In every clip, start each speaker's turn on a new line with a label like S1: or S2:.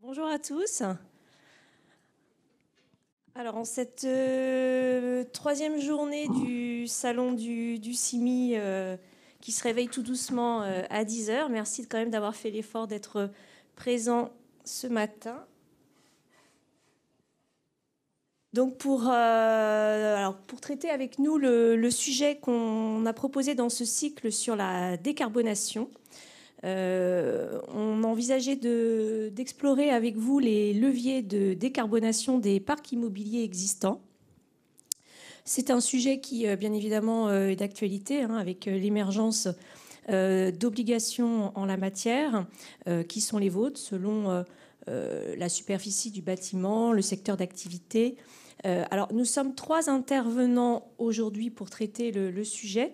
S1: Bonjour à tous. Alors, en cette troisième journée du salon du CIMI qui se réveille tout doucement à 10 heures, merci quand même d'avoir fait l'effort d'être présent ce matin. Donc, pour traiter avec nous le sujet qu'on a proposé dans ce cycle sur la décarbonation, on envisageait d'explorer avec vous les leviers de décarbonation des parcs immobiliers existants. C'est un sujet qui, bien évidemment, est d'actualité, avec l'émergence d'obligations en la matière, qui sont les vôtres, selon la superficie du bâtiment, le secteur d'activité. Alors, nous sommes 3 intervenants aujourd'hui pour traiter le sujet.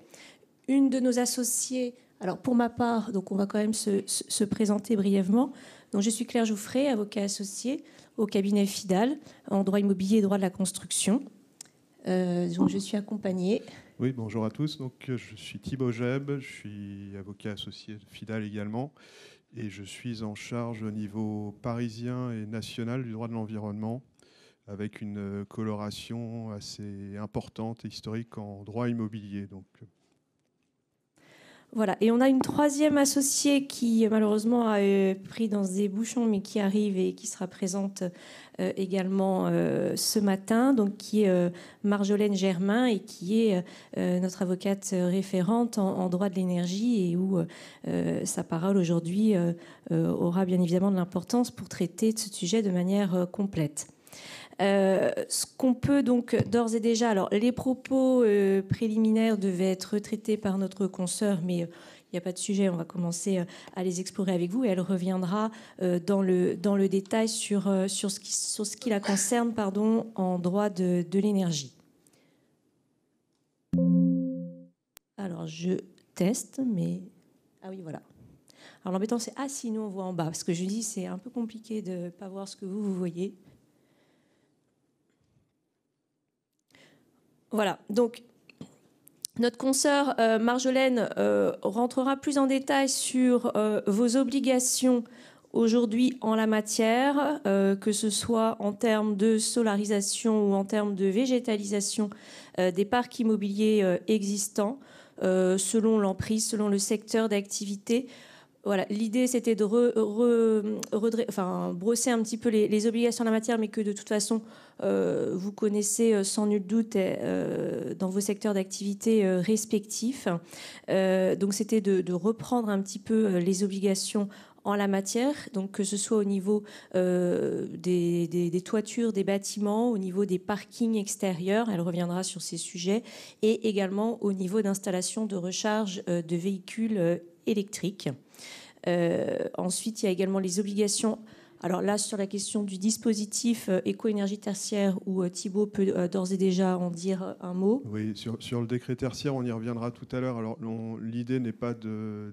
S1: Une de nos associées, alors pour ma part, donc on va quand même se présenter brièvement. Donc, je suis Claire Jouffret, avocat associé au cabinet FIDAL en droit immobilier et droit de la construction. Donc je suis accompagnée.
S2: Oui, bonjour à tous. Donc, je suis Thibaut Jeb, je suis avocat associé de FIDAL également, et je suis en charge au niveau parisien et national du droit de l'environnement, avec une coloration assez importante et historique en droit immobilier. Donc,
S1: Voilà, et on a une troisième associée qui malheureusement a pris dans des bouchons, mais qui arrive et qui sera présente également ce matin, donc qui est Marjolaine Germain et qui est notre avocate référente en droit de l'énergie et où sa parole aujourd'hui aura bien évidemment de l'importance pour traiter de ce sujet de manière complète. Ce qu'on peut donc d'ores et déjà, alors les propos préliminaires devaient être traités par notre consoeur, mais il n'y a pas de sujet, on va commencer à les explorer avec vous et elle reviendra dans le détail sur ce qui la concerne en droit de l'énergie. Alors je teste, mais... Ah oui, voilà. Alors l'embêtant c'est, ah si, nous on voit en bas, parce que je dis c'est un peu compliqué de ne pas voir ce que vous voyez. Voilà, donc notre consoeur Marjolaine rentrera plus en détail sur vos obligations aujourd'hui en la matière, que ce soit en termes de solarisation ou en termes de végétalisation des parcs immobiliers existants, selon l'emprise, selon le secteur d'activité. Voilà, l'idée c'était de brosser un petit peu les obligations en la matière, mais que de toute façon vous connaissez sans nul doute dans vos secteurs d'activité respectifs. Donc c'était de reprendre un petit peu les obligations en la matière, donc que ce soit au niveau des toitures des bâtiments, au niveau des parkings extérieurs, elle reviendra sur ces sujets, et également au niveau d'installation de recharge de véhicules électriques. Ensuite, il y a également les obligations. Alors là, sur la question du dispositif éco-énergie tertiaire, où Thibaut peut d'ores et déjà en dire un mot.
S2: oui, sur le décret tertiaire, on y reviendra tout à l'heure. Alors, l'idée n'est pas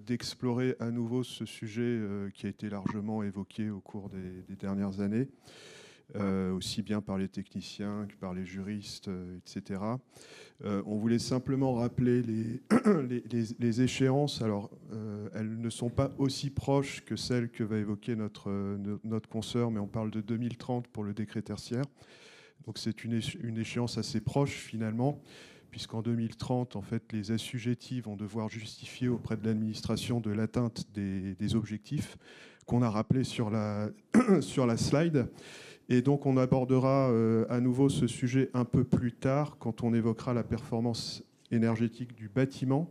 S2: d'explorer à nouveau ce sujet qui a été largement évoqué au cours des dernières années, aussi bien par les techniciens que par les juristes, etc. On voulait simplement rappeler les échéances. Alors, elles ne sont pas aussi proches que celles que va évoquer notre consoeur, mais on parle de 2030 pour le décret tertiaire. Donc, c'est une échéance assez proche, finalement, puisqu'en 2030, en fait, les assujettis vont devoir justifier auprès de l'administration de l'atteinte des objectifs qu'on a rappelés sur la slide. Et donc, on abordera à nouveau ce sujet un peu plus tard, quand on évoquera la performance énergétique du bâtiment,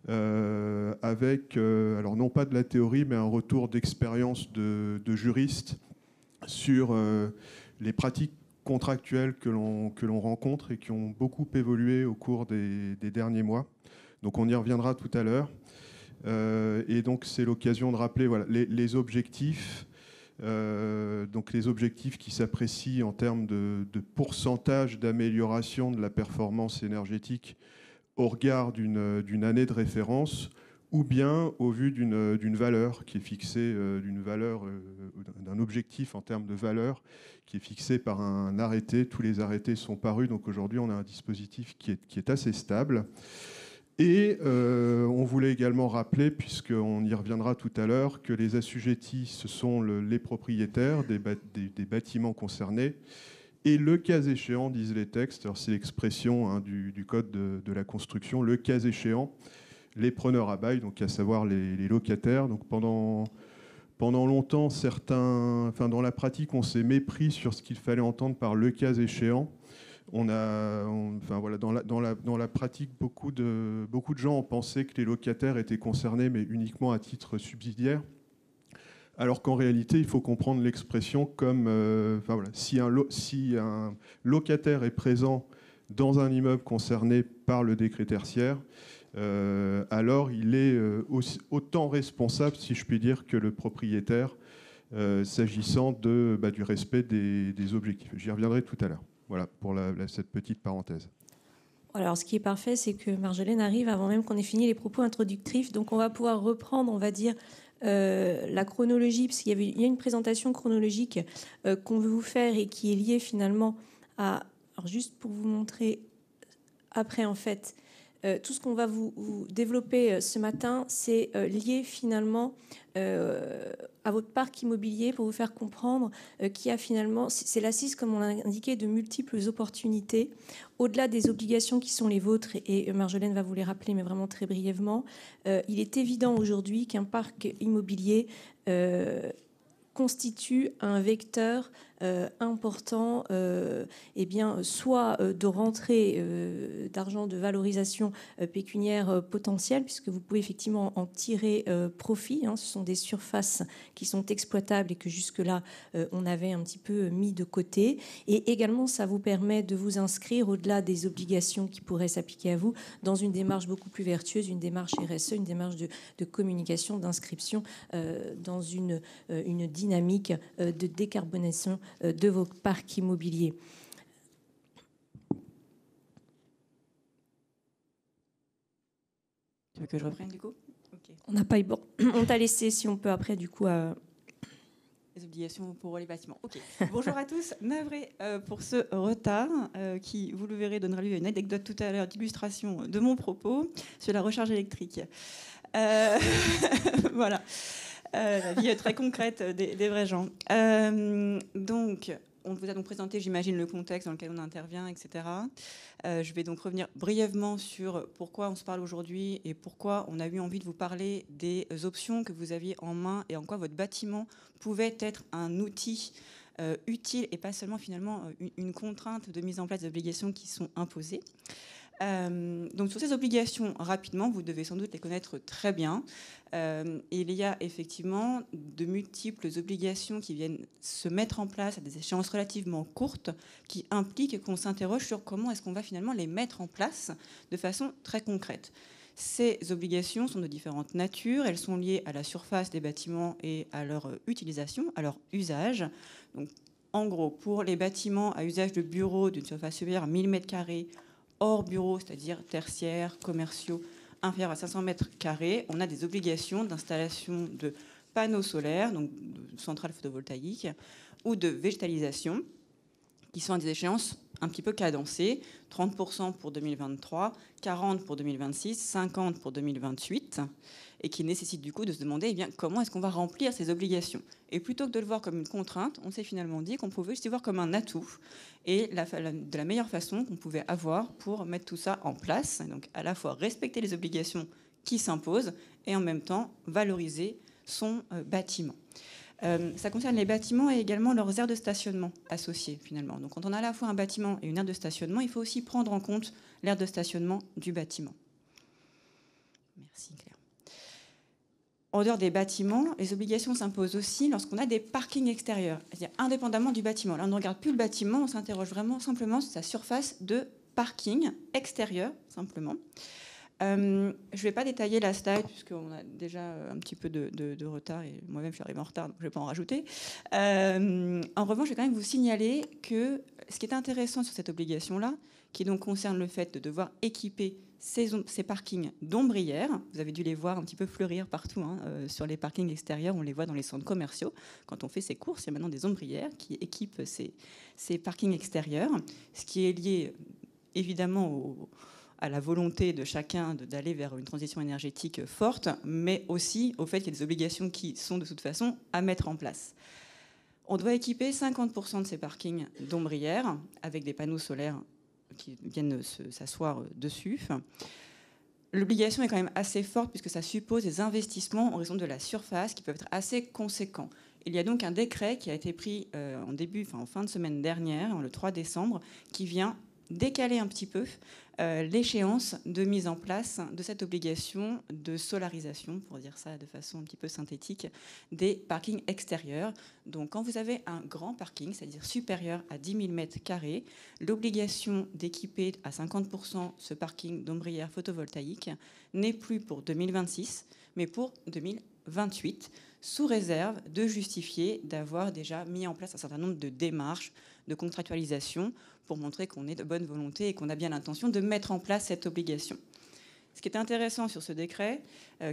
S2: avec, alors non pas de la théorie, mais un retour d'expérience de juristes sur les pratiques contractuelles que l'on rencontre et qui ont beaucoup évolué au cours des derniers mois. Donc, on y reviendra tout à l'heure. Et donc, c'est l'occasion de rappeler voilà, les objectifs. Donc les objectifs qui s'apprécient en termes de pourcentage d'amélioration de la performance énergétique au regard d'une année de référence, ou bien au vu d'une valeur qui est fixée, d'un objectif en termes de valeur qui est fixé par un arrêté. Tous les arrêtés sont parus, donc aujourd'hui on a un dispositif qui est assez stable. Et on voulait également rappeler, puisqu'on y reviendra tout à l'heure, que les assujettis, ce sont les propriétaires des bâtiments concernés. Et le cas échéant, disent les textes, c'est l'expression du code de la construction, le cas échéant, les preneurs à bail, donc à savoir les locataires. Donc pendant longtemps, dans la pratique, on s'est mépris sur ce qu'il fallait entendre par le cas échéant. Dans la pratique, beaucoup de gens ont pensé que les locataires étaient concernés, mais uniquement à titre subsidiaire. Alors qu'en réalité, il faut comprendre l'expression comme si un locataire est présent dans un immeuble concerné par le décret tertiaire, alors il est autant responsable, si je puis dire, que le propriétaire, s'agissant du respect des objectifs. J'y reviendrai tout à l'heure. Voilà pour cette petite parenthèse.
S1: Alors, ce qui est parfait, c'est que Marjolaine arrive avant même qu'on ait fini les propos introductifs. Donc, on va pouvoir reprendre, on va dire, la chronologie, parce qu'il y a une présentation chronologique qu'on veut vous faire et qui est liée finalement à... Alors, juste pour vous montrer après, en fait, tout ce qu'on va vous développer ce matin, c'est lié finalement à votre parc immobilier pour vous faire comprendre qu'il y a finalement, c'est l'assise, comme on l'a indiqué, de multiples opportunités, au-delà des obligations qui sont les vôtres, et Marjolaine va vous les rappeler, mais vraiment très brièvement. Il est évident aujourd'hui qu'un parc immobilier constitue un vecteur important, soit de rentrée d'argent, de valorisation pécuniaire potentielle, puisque vous pouvez effectivement en tirer profit. Ce sont des surfaces qui sont exploitables et que jusque-là, on avait un petit peu mis de côté. Et également, ça vous permet de vous inscrire au-delà des obligations qui pourraient s'appliquer à vous dans une démarche beaucoup plus vertueuse, une démarche RSE, une démarche de communication, d'inscription dans une dynamique de décarbonation de vos parcs immobiliers.
S3: Tu veux que je reprenne du coup? Okay.
S1: On n'a pas eu bon. On t'a laissé, si on peut après du coup.
S3: Les obligations pour les bâtiments. Ok. Bonjour à tous. Navré pour ce retard qui, vous le verrez, donnera lieu à une anecdote tout à l'heure d'illustration de mon propos sur la recharge électrique. Voilà. La vie est très concrète des vrais gens. Donc, on vous a donc présenté, j'imagine, le contexte dans lequel on intervient, etc. Je vais donc revenir brièvement sur pourquoi on se parle aujourd'hui et pourquoi on a eu envie de vous parler des options que vous aviez en main et en quoi votre bâtiment pouvait être un outil utile et pas seulement finalement une contrainte de mise en place d'obligations qui sont imposées. Donc sur ces obligations, rapidement, vous devez sans doute les connaître très bien. Il y a effectivement de multiples obligations qui viennent se mettre en place à des échéances relativement courtes qui impliquent qu'on s'interroge sur comment est-ce qu'on va finalement les mettre en place de façon très concrète. Ces obligations sont de différentes natures. Elles sont liées à la surface des bâtiments et à leur utilisation, à leur usage. Donc, en gros, pour les bâtiments à usage de bureaux d'une surface supérieure à 1000 m², hors bureaux, c'est-à-dire tertiaires, commerciaux, inférieurs à 500 m², on a des obligations d'installation de panneaux solaires, donc de centrales photovoltaïques, ou de végétalisation, qui sont à des échéances un petit peu cadencées, 30% pour 2023, 40% pour 2026, 50% pour 2028, et qui nécessitent du coup de se demander comment est-ce qu'on va remplir ces obligations. Et plutôt que de le voir comme une contrainte, on s'est finalement dit qu'on pouvait aussi voir comme un atout, et de la meilleure façon qu'on pouvait avoir pour mettre tout ça en place, donc à la fois respecter les obligations qui s'imposent, et en même temps valoriser son bâtiment. Ça concerne les bâtiments et également leurs aires de stationnement associées finalement. Donc quand on a à la fois un bâtiment et une aire de stationnement, il faut aussi prendre en compte l'aire de stationnement du bâtiment. Merci Claire. En dehors des bâtiments, les obligations s'imposent aussi lorsqu'on a des parkings extérieurs, c'est-à-dire indépendamment du bâtiment. Là, on ne regarde plus le bâtiment, on s'interroge vraiment simplement sur sa surface de parking extérieur, simplement. Je ne vais pas détailler la slide puisqu'on a déjà un petit peu de retard et moi-même je suis arrivée en retard, donc je ne vais pas en rajouter. En revanche, je vais quand même vous signaler que ce qui est intéressant sur cette obligation-là, qui donc concerne le fait de devoir équiper ces parkings d'ombrières, vous avez dû les voir un petit peu fleurir partout sur les parkings extérieurs, on les voit dans les centres commerciaux. Quand on fait ses courses, il y a maintenant des ombrières qui équipent ces parkings extérieurs, ce qui est lié évidemment à la volonté de chacun d'aller vers une transition énergétique forte, mais aussi au fait qu'il y a des obligations qui sont de toute façon à mettre en place. On doit équiper 50% de ces parkings d'ombrières avec des panneaux solaires qui viennent s'asseoir dessus. L'obligation est quand même assez forte puisque ça suppose des investissements en raison de la surface qui peuvent être assez conséquents. Il y a donc un décret qui a été pris en fin de semaine dernière, le 3 décembre, qui vient décaler un petit peu l'échéance de mise en place de cette obligation de solarisation, pour dire ça de façon un petit peu synthétique, des parkings extérieurs. Donc quand vous avez un grand parking, c'est-à-dire supérieur à 10 000 m², l'obligation d'équiper à 50% ce parking d'ombrières photovoltaïques n'est plus pour 2026, mais pour 2028, sous réserve de justifier d'avoir déjà mis en place un certain nombre de démarches de contractualisation pour montrer qu'on est de bonne volonté et qu'on a bien l'intention de mettre en place cette obligation. Ce qui est intéressant sur ce décret,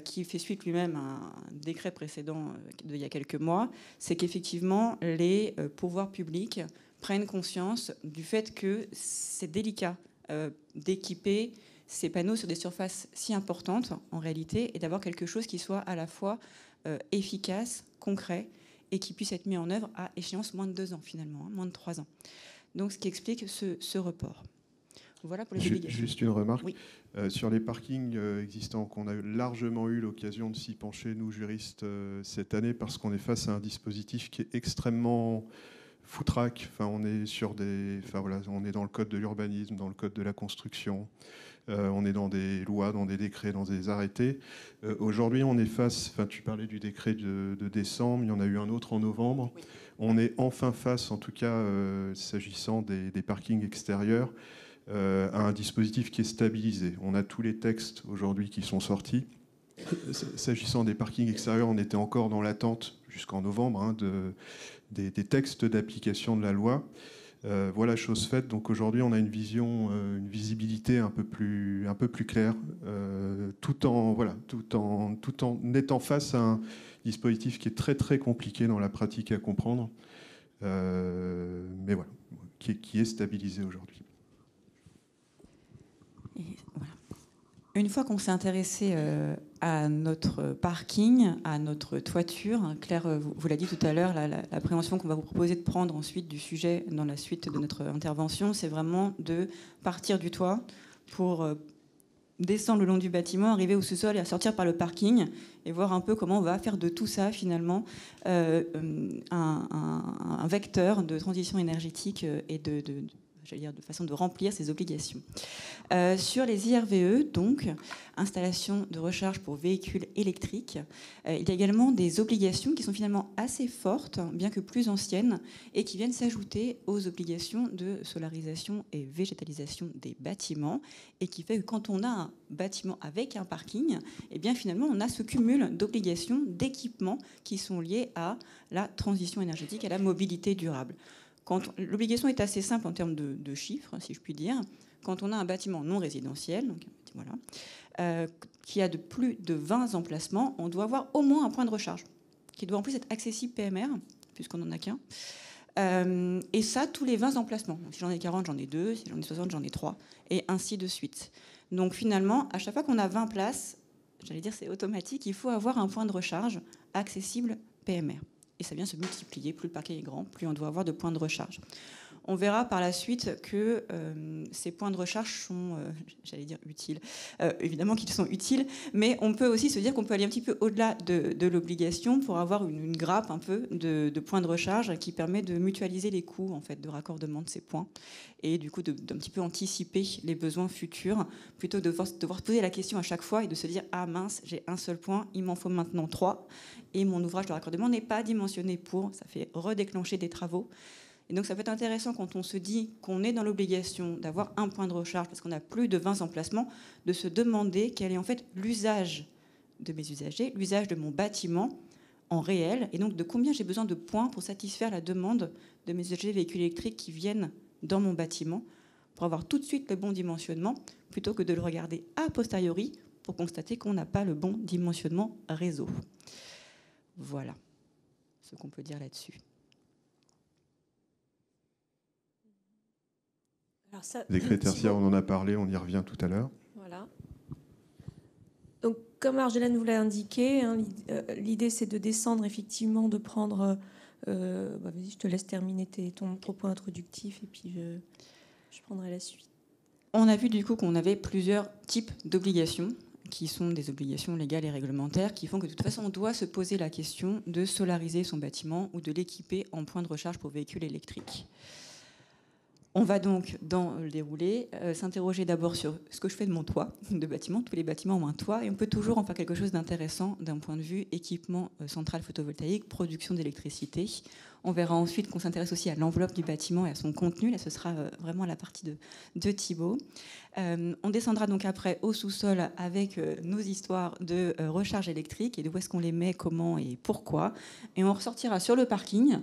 S3: qui fait suite lui-même à un décret précédent d'il y a quelques mois, c'est qu'effectivement, les pouvoirs publics prennent conscience du fait que c'est délicat d'équiper ces panneaux sur des surfaces si importantes, en réalité, et d'avoir quelque chose qui soit à la fois efficace, concret, et qui puisse être mis en œuvre à échéance moins de 2 ans, finalement, moins de 3 ans. Donc, ce qui explique ce report. Voilà pour les obligations.
S2: Juste une remarque.
S3: Oui.
S2: Sur les parkings existants, qu'on a largement eu l'occasion de s'y pencher, nous, juristes, cette année, parce qu'on est face à un dispositif qui est extrêmement foutraque. Enfin, on est dans le code de l'urbanisme, dans le code de la construction. On est dans des lois, dans des décrets, dans des arrêtés. Aujourd'hui, on est face, tu parlais du décret de décembre, il y en a eu un autre en novembre. Oui. On est enfin face, en tout cas, s'agissant des parkings extérieurs, à un dispositif qui est stabilisé. On a tous les textes aujourd'hui qui sont sortis. S'agissant des parkings extérieurs, on était encore dans l'attente jusqu'en novembre des textes d'application de la loi. Voilà, chose faite. Donc aujourd'hui, on a une vision, une visibilité un peu plus claire, tout en étant face à un dispositif qui est très très compliqué dans la pratique à comprendre, mais voilà, qui est stabilisé aujourd'hui.
S3: Voilà. Une fois qu'on s'est intéressé à notre parking, à notre toiture, Claire vous l'a dit tout à l'heure, la prévention qu'on va vous proposer de prendre ensuite du sujet dans la suite de notre intervention, c'est vraiment de partir du toit pour descendre le long du bâtiment, arriver au sous-sol et à sortir par le parking et voir un peu comment on va faire de tout ça finalement un vecteur de transition énergétique et de façon de remplir ses obligations. Sur les IRVE, donc, installation de recharge pour véhicules électriques, il y a également des obligations qui sont finalement assez fortes, bien que plus anciennes, et qui viennent s'ajouter aux obligations de solarisation et végétalisation des bâtiments, et qui fait que quand on a un bâtiment avec un parking, eh bien finalement on a ce cumul d'obligations, d'équipements qui sont liés à la transition énergétique, à la mobilité durable. L'obligation est assez simple en termes de chiffres, si je puis dire. Quand on a un bâtiment non résidentiel, donc, voilà, qui a plus de 20 emplacements, on doit avoir au moins un point de recharge, qui doit en plus être accessible PMR, puisqu'on n'en a qu'un. Et ça, tous les 20 emplacements. Donc, si j'en ai 40, j'en ai 2. Si j'en ai 60, j'en ai 3. Et ainsi de suite. Donc finalement, à chaque fois qu'on a 20 places, j'allais dire c'est automatique, il faut avoir un point de recharge accessible PMR. Et ça vient se multiplier. Plus le parking est grand, plus on doit avoir de points de recharge. On verra par la suite que ces points de recharge sont, j'allais dire utiles. Évidemment qu'ils sont utiles, mais on peut aussi se dire qu'on peut aller un petit peu au-delà de l'obligation pour avoir une grappe un peu de points de recharge qui permet de mutualiser les coûts en fait, de raccordement de ces points et du coup d'un petit peu anticiper les besoins futurs plutôt que de devoir se poser la question à chaque fois et de se dire « Ah mince, j'ai un seul point, il m'en faut maintenant 3 et mon ouvrage de raccordement n'est pas dimensionné pour ». Ça fait redéclencher des travaux. Et donc ça peut être intéressant quand on se dit qu'on est dans l'obligation d'avoir un point de recharge parce qu'on a plus de 20 emplacements, de se demander quel est en fait l'usage de mes usagers, l'usage de mon bâtiment en réel, et donc de combien j'ai besoin de points pour satisfaire la demande de mes usagers véhicules électriques qui viennent dans mon bâtiment, pour avoir tout de suite le bon dimensionnement, plutôt que de le regarder a posteriori pour constater qu'on n'a pas le bon dimensionnement réseau. Voilà ce qu'on peut dire là-dessus.
S1: Alors ça,
S2: Décret tertiaire, on en a parlé, on y revient tout à l'heure.
S1: Voilà. Donc, comme Marjolaine vous l'a indiqué, hein, l'idée c'est de descendre effectivement, de prendre... vas-y, je te laisse terminer ton propos introductif et puis je prendrai la suite.
S3: On a vu du coup qu'on avait plusieurs types d'obligations qui sont des obligations légales et réglementaires qui font que de toute façon on doit se poser la question de solariser son bâtiment ou de l'équiper en point de recharge pour véhicules électriques. On va donc, dans le déroulé, s'interroger d'abord sur ce que je fais de mon toit de bâtiment. Tous les bâtiments ont un toit et on peut toujours en faire quelque chose d'intéressant d'un point de vue équipement central photovoltaïque, production d'électricité. On verra ensuite qu'on s'intéresse aussi à l'enveloppe du bâtiment et à son contenu. Là, ce sera vraiment la partie de Thibaut. On descendra donc après au sous-sol avec nos histoires de recharge électrique et de où est-ce qu'on les met, comment et pourquoi. Et on ressortira sur le parking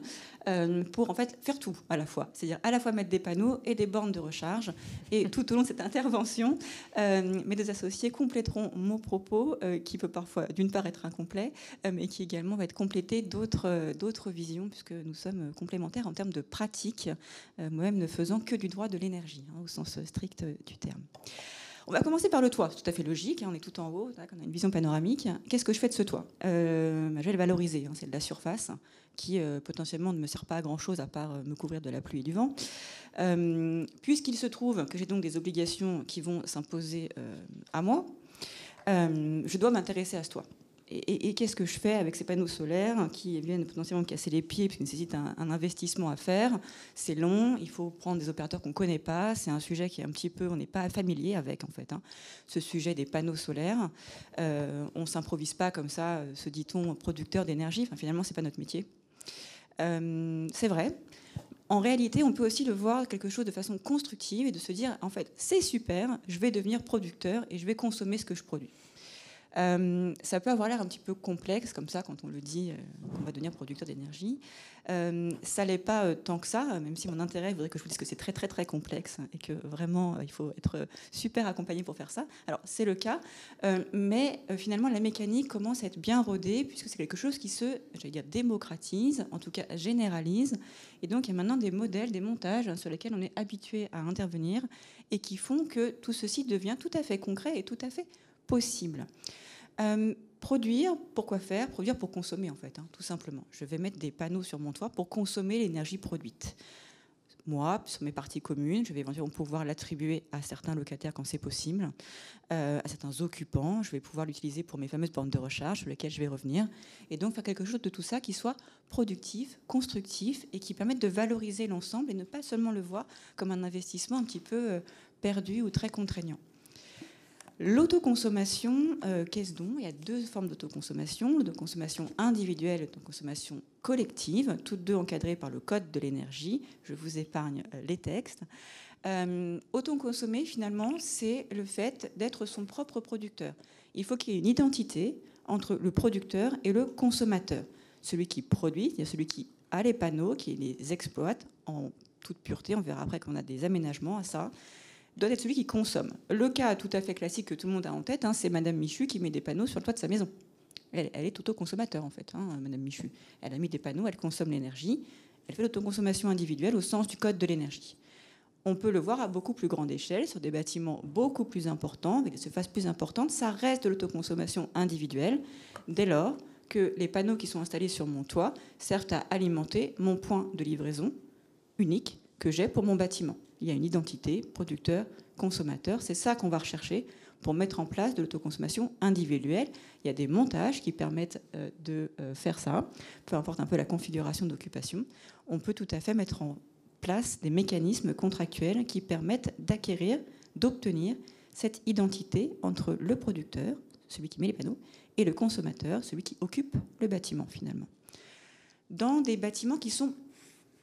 S3: pour en fait faire tout à la fois. C'est-à-dire à la fois mettre des panneaux et des bornes de recharge. Et tout au long de cette intervention, mes deux associés compléteront mon propos qui peut parfois d'une part être incomplet, mais qui également va être complété d'autres visions puisque nous sommes complémentaires en termes de pratique, moi-même ne faisant que du droit de l'énergie, au sens strict du terme. On va commencer par le toit, c'est tout à fait logique, on est tout en haut, on a une vision panoramique. Qu'est-ce que je fais de ce toit ? Je vais le valoriser, c'est de la surface qui potentiellement ne me sert pas à grand-chose à part me couvrir de la pluie et du vent. Puisqu'il se trouve que j'ai donc des obligations qui vont s'imposer à moi, je dois m'intéresser à ce toit. Et qu'est-ce que je fais avec ces panneaux solaires qui viennent potentiellement me casser les pieds puisqu'ils nécessitent un investissement à faire. C'est long, il faut prendre des opérateurs qu'on ne connaît pas. C'est un sujet qui est un petit peu, on n'est pas familier avec en fait. Ce sujet des panneaux solaires, on ne s'improvise pas comme ça, se dit-on, producteur d'énergie. Enfin, finalement, ce n'est pas notre métier. C'est vrai. En réalité, on peut aussi le voir quelque chose de façon constructive et de se dire, en fait, c'est super, je vais devenir producteur et je vais consommer ce que je produis. Ça peut avoir l'air un petit peu complexe, comme ça, quand on le dit, qu'on va devenir producteur d'énergie. Ça l'est pas tant que ça, même si mon intérêt voudrait que je vous dise que c'est très, très, très complexe et que vraiment, il faut être super accompagné pour faire ça. Alors, c'est le cas, mais finalement, la mécanique commence à être bien rodée, puisque c'est quelque chose qui se, j'allais dire, démocratise, en tout cas généralise. Et donc, il y a maintenant des modèles, des montages sur lesquels on est habitué à intervenir et qui font que tout ceci devient tout à fait concret et tout à fait possible. Produire, pourquoi faire ? Produire pour consommer, en fait, tout simplement. Je vais mettre des panneaux sur mon toit pour consommer l'énergie produite. Moi, sur mes parties communes, je vais éventuellement pouvoir l'attribuer à certains locataires quand c'est possible, à certains occupants. Je vais pouvoir l'utiliser pour mes fameuses bornes de recharge sur lesquelles je vais revenir. Et donc faire quelque chose de tout ça qui soit productif, constructif et qui permette de valoriser l'ensemble et ne pas seulement le voir comme un investissement un petit peu perdu ou très contraignant. L'autoconsommation, qu'est-ce donc ? Il y a deux formes d'autoconsommation, l'autoconsommation individuelle et l'autoconsommation collective, toutes deux encadrées par le Code de l'énergie. Je vous épargne les textes. Autoconsommer, finalement, c'est le fait d'être son propre producteur. Il faut qu'il y ait une identité entre le producteur et le consommateur. Celui qui produit, c'est-à-dire celui qui a les panneaux, qui les exploite en toute pureté. On verra après qu'on a des aménagements à ça. Doit être celui qui consomme. Le cas tout à fait classique que tout le monde a en tête, c'est Madame Michu qui met des panneaux sur le toit de sa maison. Elle est autoconsommateur en fait, Madame Michu. Elle a mis des panneaux, elle consomme l'énergie, elle fait l'autoconsommation individuelle au sens du Code de l'énergie. On peut le voir à beaucoup plus grande échelle, sur des bâtiments beaucoup plus importants, avec des surfaces plus importantes. Ça reste de l'autoconsommation individuelle, dès lors que les panneaux qui sont installés sur mon toit servent à alimenter mon point de livraison unique que j'ai pour mon bâtiment. Il y a une identité, producteur, consommateur. C'est ça qu'on va rechercher pour mettre en place de l'autoconsommation individuelle. Il y a des montages qui permettent de faire ça. Peu importe un peu la configuration d'occupation, on peut tout à fait mettre en place des mécanismes contractuels qui permettent d'acquérir, d'obtenir cette identité entre le producteur, celui qui met les panneaux, et le consommateur, celui qui occupe le bâtiment finalement. Dans des bâtiments qui sont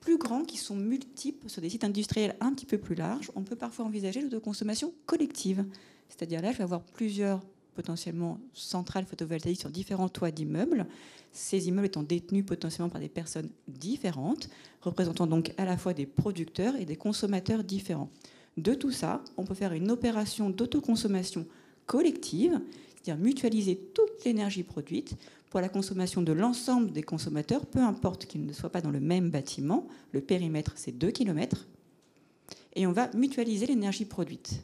S3: plus grands, qui sont multiples, sur des sites industriels un petit peu plus larges, on peut parfois envisager l'autoconsommation collective. C'est-à-dire là, je vais avoir plusieurs potentiellement centrales photovoltaïques sur différents toits d'immeubles, ces immeubles étant détenus potentiellement par des personnes différentes, représentant donc à la fois des producteurs et des consommateurs différents. De tout ça, on peut faire une opération d'autoconsommation collective, c'est-à-dire mutualiser toute l'énergie produite pour la consommation de l'ensemble des consommateurs, peu importe qu'ils ne soient pas dans le même bâtiment. Le périmètre, c'est 2 km. et on va mutualiser l'énergie produite.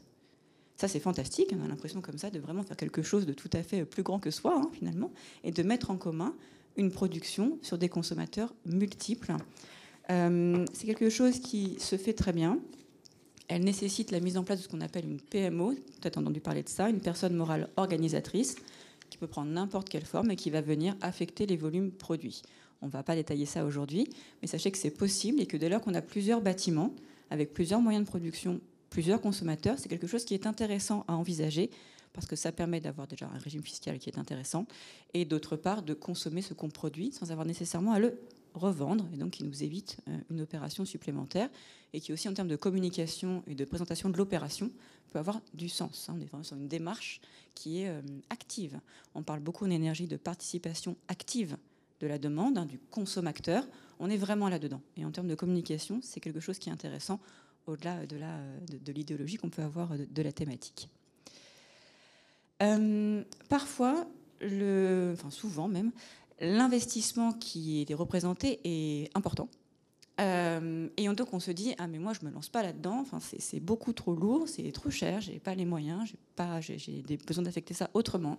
S3: Ça, c'est fantastique. On a l'impression comme ça de vraiment faire quelque chose de tout à fait plus grand que soi, finalement, et de mettre en commun une production sur des consommateurs multiples. C'est quelque chose qui se fait très bien. Elle nécessite la mise en place de ce qu'on appelle une PMO, peut-être entendu parler de ça, une personne morale organisatrice, qui peut prendre n'importe quelle forme et qui va venir affecter les volumes produits. On ne va pas détailler ça aujourd'hui, mais sachez que c'est possible et que dès lors qu'on a plusieurs bâtiments, avec plusieurs moyens de production, plusieurs consommateurs, c'est quelque chose qui est intéressant à envisager parce que ça permet d'avoir déjà un régime fiscal qui est intéressant et d'autre part de consommer ce qu'on produit sans avoir nécessairement à le revendre et donc qui nous évite une opération supplémentaire et qui aussi en termes de communication et de présentation de l'opération peut avoir du sens. On est vraiment sur une démarche qui est active. On parle beaucoup en énergie de participation active de la demande, du consommateur. On est vraiment là-dedans. Et en termes de communication, c'est quelque chose qui est intéressant au-delà de l'idéologie qu'on peut avoir de la thématique. Parfois, souvent même, l'investissement qui est représenté est important. Et donc on se dit mais moi je me lance pas là-dedans. C'est beaucoup trop lourd, c'est trop cher, j'ai pas les moyens, j'ai besoin d'affecter ça autrement.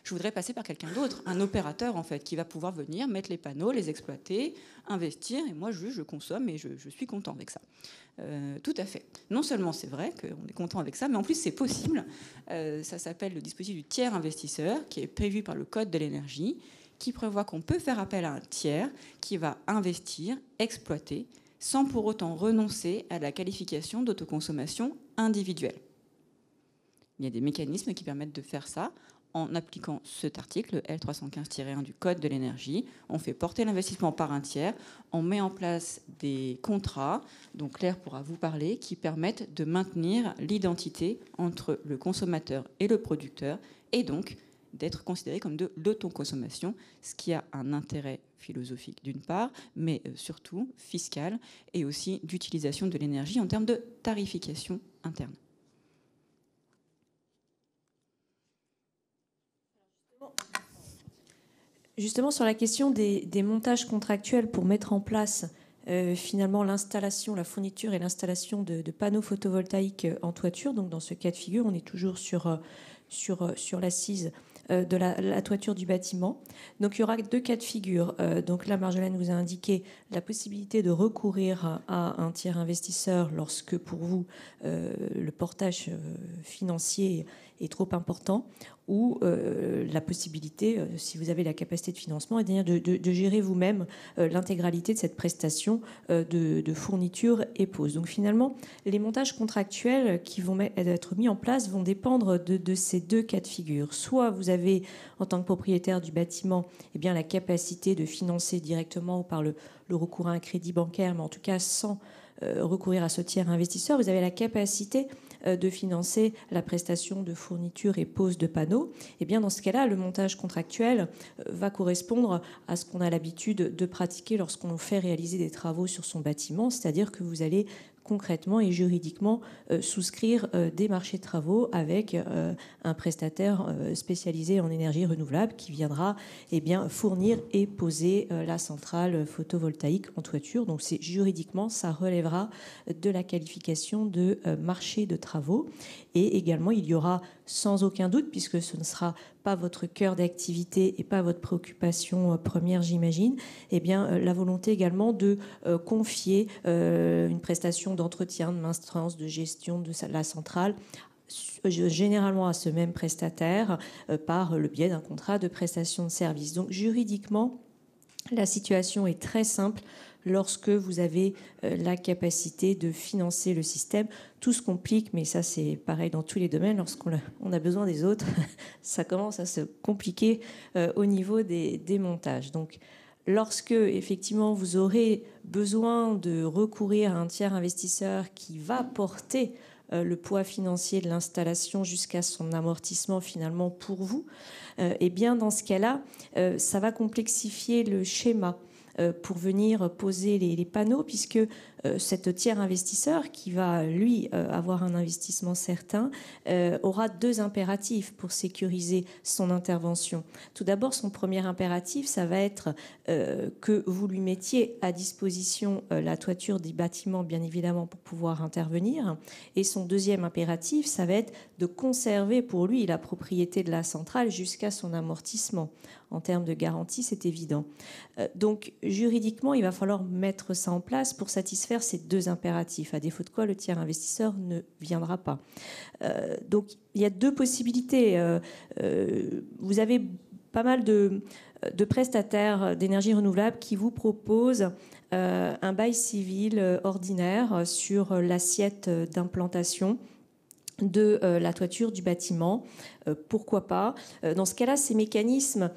S3: Je voudrais passer par quelqu'un d'autre, un opérateur en fait, qui va pouvoir venir mettre les panneaux, les exploiter, investir, et moi je consomme et je suis content avec ça. Tout à fait. Non seulement c'est vrai qu'on est content avec ça, mais en plus c'est possible. Ça s'appelle le dispositif du tiers investisseur, qui est prévu par le Code de l'énergie, qui prévoit qu'on peut faire appel à un tiers qui va investir, exploiter, sans pour autant renoncer à la qualification d'autoconsommation individuelle. Il y a des mécanismes qui permettent de faire ça en appliquant cet article, le L315-1 du Code de l'énergie. On fait porter l'investissement par un tiers, on met en place des contrats, donc Claire pourra vous parler, qui permettent de maintenir l'identité entre le consommateur et le producteur, et donc d'être considéré comme de l'autoconsommation, ce qui a un intérêt philosophique d'une part, mais surtout fiscal, et aussi d'utilisation de l'énergie en termes de tarification interne.
S1: Justement, sur la question des montages contractuels pour mettre en place finalement l'installation, la fourniture et l'installation de panneaux photovoltaïques en toiture, donc dans ce cas de figure, on est toujours sur l'assise de la toiture du bâtiment. Donc il y aura deux cas de figure. Donc là, Marjolaine vous a indiqué la possibilité de recourir à un tiers investisseur lorsque pour vous le portage financier est trop important, ou la possibilité, si vous avez la capacité de financement, de gérer vous-même l'intégralité de cette prestation de fourniture et pose. Donc finalement, les montages contractuels qui vont être mis en place vont dépendre de ces deux cas de figure. Soit vous avez, en tant que propriétaire du bâtiment, la capacité de financer directement ou par le recours à un crédit bancaire, mais en tout cas sans recourir à ce tiers investisseur, vous avez la capacité de financer la prestation de fourniture et pose de panneaux. Et bien dans ce cas-là, le montage contractuel va correspondre à ce qu'on a l'habitude de pratiquer lorsqu'on fait réaliser des travaux sur son bâtiment, c'est-à-dire que vous allez concrètement et juridiquement souscrire des marchés de travaux avec un prestataire spécialisé en énergie renouvelable qui viendra fournir et poser la centrale photovoltaïque en toiture. Donc juridiquement, ça relèvera de la qualification de marché de travaux. Et également, il y aura sans aucun doute, puisque ce ne sera pas votre cœur d'activité et pas votre préoccupation première, j'imagine, la volonté également de confier une prestation d'entretien, de maintenance, de gestion de la centrale, généralement à ce même prestataire, par le biais d'un contrat de prestation de service. Donc juridiquement, la situation est très simple lorsque vous avez la capacité de financer le système. Tout se complique, mais ça c'est pareil dans tous les domaines. Lorsqu'on a besoin des autres, ça commence à se compliquer au niveau des montages. Donc lorsque effectivement vous aurez besoin de recourir à un tiers investisseur qui va porter le poids financier de l'installation jusqu'à son amortissement finalement pour vous, dans ce cas-là, ça va complexifier le schéma pour venir poser les panneaux, puisque cet tiers investisseur qui va, lui, avoir un investissement certain, aura 2 impératifs pour sécuriser son intervention. Tout d'abord, son premier impératif, ça va être que vous lui mettiez à disposition la toiture des bâtiments, bien évidemment, pour pouvoir intervenir. Et son deuxième impératif, ça va être de conserver pour lui la propriété de la centrale jusqu'à son amortissement. En termes de garantie, c'est évident. Donc, juridiquement, il va falloir mettre ça en place pour satisfaire ces 2 impératifs, à défaut de quoi le tiers investisseur ne viendra pas. Donc, il y a 2 possibilités. Vous avez pas mal de prestataires d'énergie renouvelable qui vous proposent un bail civil ordinaire sur l'assiette d'implantation de la toiture du bâtiment. Pourquoi pas? Dans ce cas-là, ces mécanismes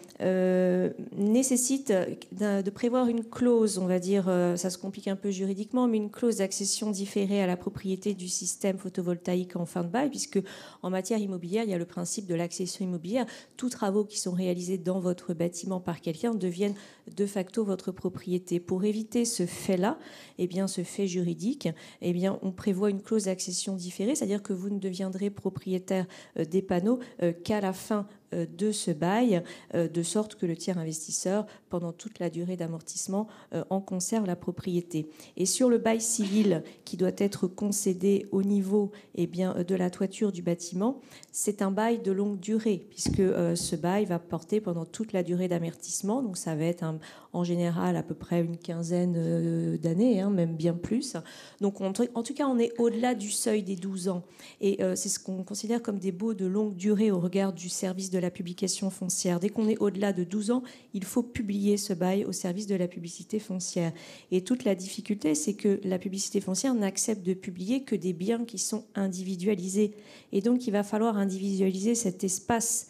S1: nécessitent de prévoir une clause, on va dire, ça se complique un peu juridiquement, mais une clause d'accession différée à la propriété du système photovoltaïque en fin de bail, puisque en matière immobilière, il y a le principe de l'accession immobilière. Tous travaux qui sont réalisés dans votre bâtiment par quelqu'un deviennent de facto votre propriété. Pour éviter ce fait-là, eh bien, ce fait juridique, eh bien, on prévoit une clause d'accession différée, c'est-à-dire que vous ne deviendrez propriétaire des panneaux qu'à la fin de ce bail, de sorte que le tiers investisseur, pendant toute la durée d'amortissement, en conserve la propriété. Et sur le bail civil qui doit être concédé au niveau de la toiture du bâtiment, c'est un bail de longue durée, puisque ce bail va porter pendant toute la durée d'amortissement, donc ça va être en général à peu près une quinzaine d'années, même bien plus. Donc en tout cas, on est au-delà du seuil des 12 ans. Et c'est ce qu'on considère comme des baux de longue durée au regard du service de la publication foncière. Dès qu'on est au-delà de 12 ans, il faut publier ce bail au service de la publicité foncière. Et toute la difficulté, c'est que la publicité foncière n'accepte de publier que des biens qui sont individualisés. Et donc, il va falloir individualiser cet espace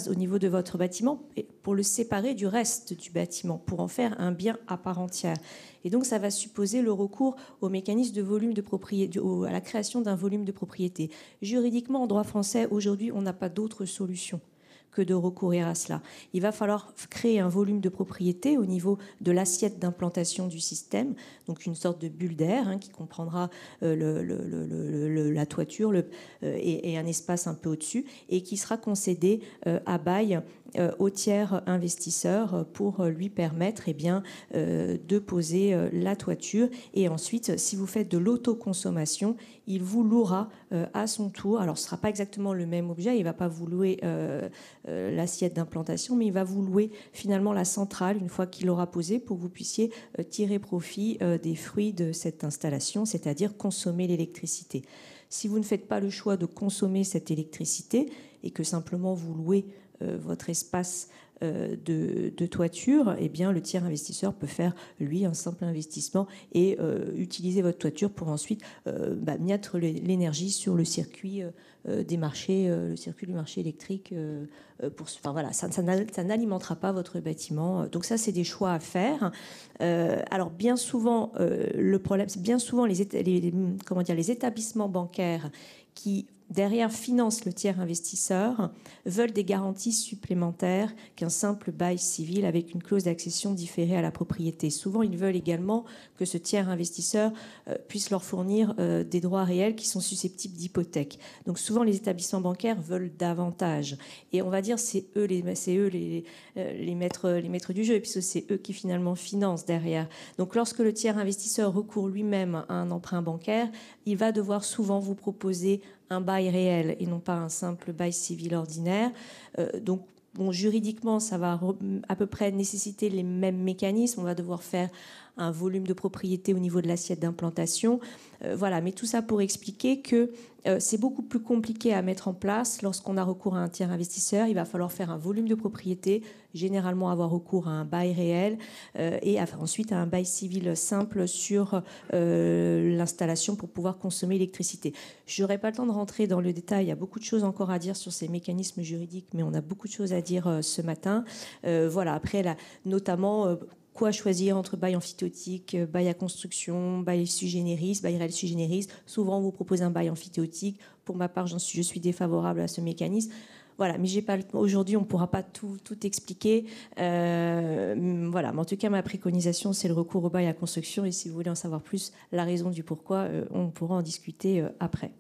S1: au niveau de votre bâtiment pour le séparer du reste du bâtiment, pour en faire un bien à part entière. Et donc, ça va supposer le recours au mécanisme de volume de propriété, à la création d'un volume de propriété. Juridiquement, en droit français, aujourd'hui, on n'a pas d'autre solution que de recourir à cela. Il va falloir créer un volume de propriété au niveau de l'assiette d'implantation du système, donc une sorte de bulle d'air qui comprendra la toiture et un espace un peu au-dessus, et qui sera concédé à bail au tiers investisseur pour lui permettre de poser la toiture. Et ensuite, si vous faites de l'autoconsommation, il vous louera à son tour. Alors, ce ne sera pas exactement le même objet, il ne va pas vous louer l'assiette d'implantation, mais il va vous louer finalement la centrale une fois qu'il l'aura posée pour que vous puissiez tirer profit des fruits de cette installation, c'est-à-dire consommer l'électricité. Si vous ne faites pas le choix de consommer cette électricité et que simplement vous louez votre espace de toiture, eh bien, le tiers investisseur peut faire, lui, un simple investissement et utiliser votre toiture pour ensuite mettre l'énergie sur le circuit des marchés, le circuit du marché électrique. Ça n'alimentera pas votre bâtiment. Donc ça, c'est des choix à faire. Alors, bien souvent, le problème, c'est bien souvent les établissements bancaires qui derrière financent le tiers investisseur, veulent des garanties supplémentaires qu'un simple bail civil avec une clause d'accession différée à la propriété. Souvent, ils veulent également que ce tiers investisseur puisse leur fournir des droits réels qui sont susceptibles d'hypothèque. Donc souvent, les établissements bancaires veulent davantage. Et on va dire c'est eux les maîtres du jeu, puisque c'est eux qui finalement financent derrière. Donc lorsque le tiers investisseur recourt lui-même à un emprunt bancaire, il va devoir souvent vous proposer un bail réel et non pas un simple bail civil ordinaire. Donc, juridiquement, ça va à peu près nécessiter les mêmes mécanismes. On va devoir faire un volume de propriété au niveau de l'assiette d'implantation. Voilà, mais tout ça pour expliquer que c'est beaucoup plus compliqué à mettre en place lorsqu'on a recours à un tiers investisseur. Il va falloir faire un volume de propriété, généralement avoir recours à un bail réel et ensuite à un bail civil simple sur l'installation pour pouvoir consommer l'électricité. Je n'aurai pas le temps de rentrer dans le détail. Il y a beaucoup de choses encore à dire sur ces mécanismes juridiques, mais on a beaucoup de choses à dire ce matin. Voilà, après, notamment quoi choisir entre bail amphithéotique, bail à construction, bail sui generis, bail réel sui generis. Souvent, on vous propose un bail amphithéotique. Pour ma part, je suis défavorable à ce mécanisme. Voilà, mais aujourd'hui, on ne pourra pas tout expliquer. Voilà, mais en tout cas, ma préconisation, c'est le recours au bail à construction. Et si vous voulez en savoir plus, la raison du pourquoi, on pourra en discuter après.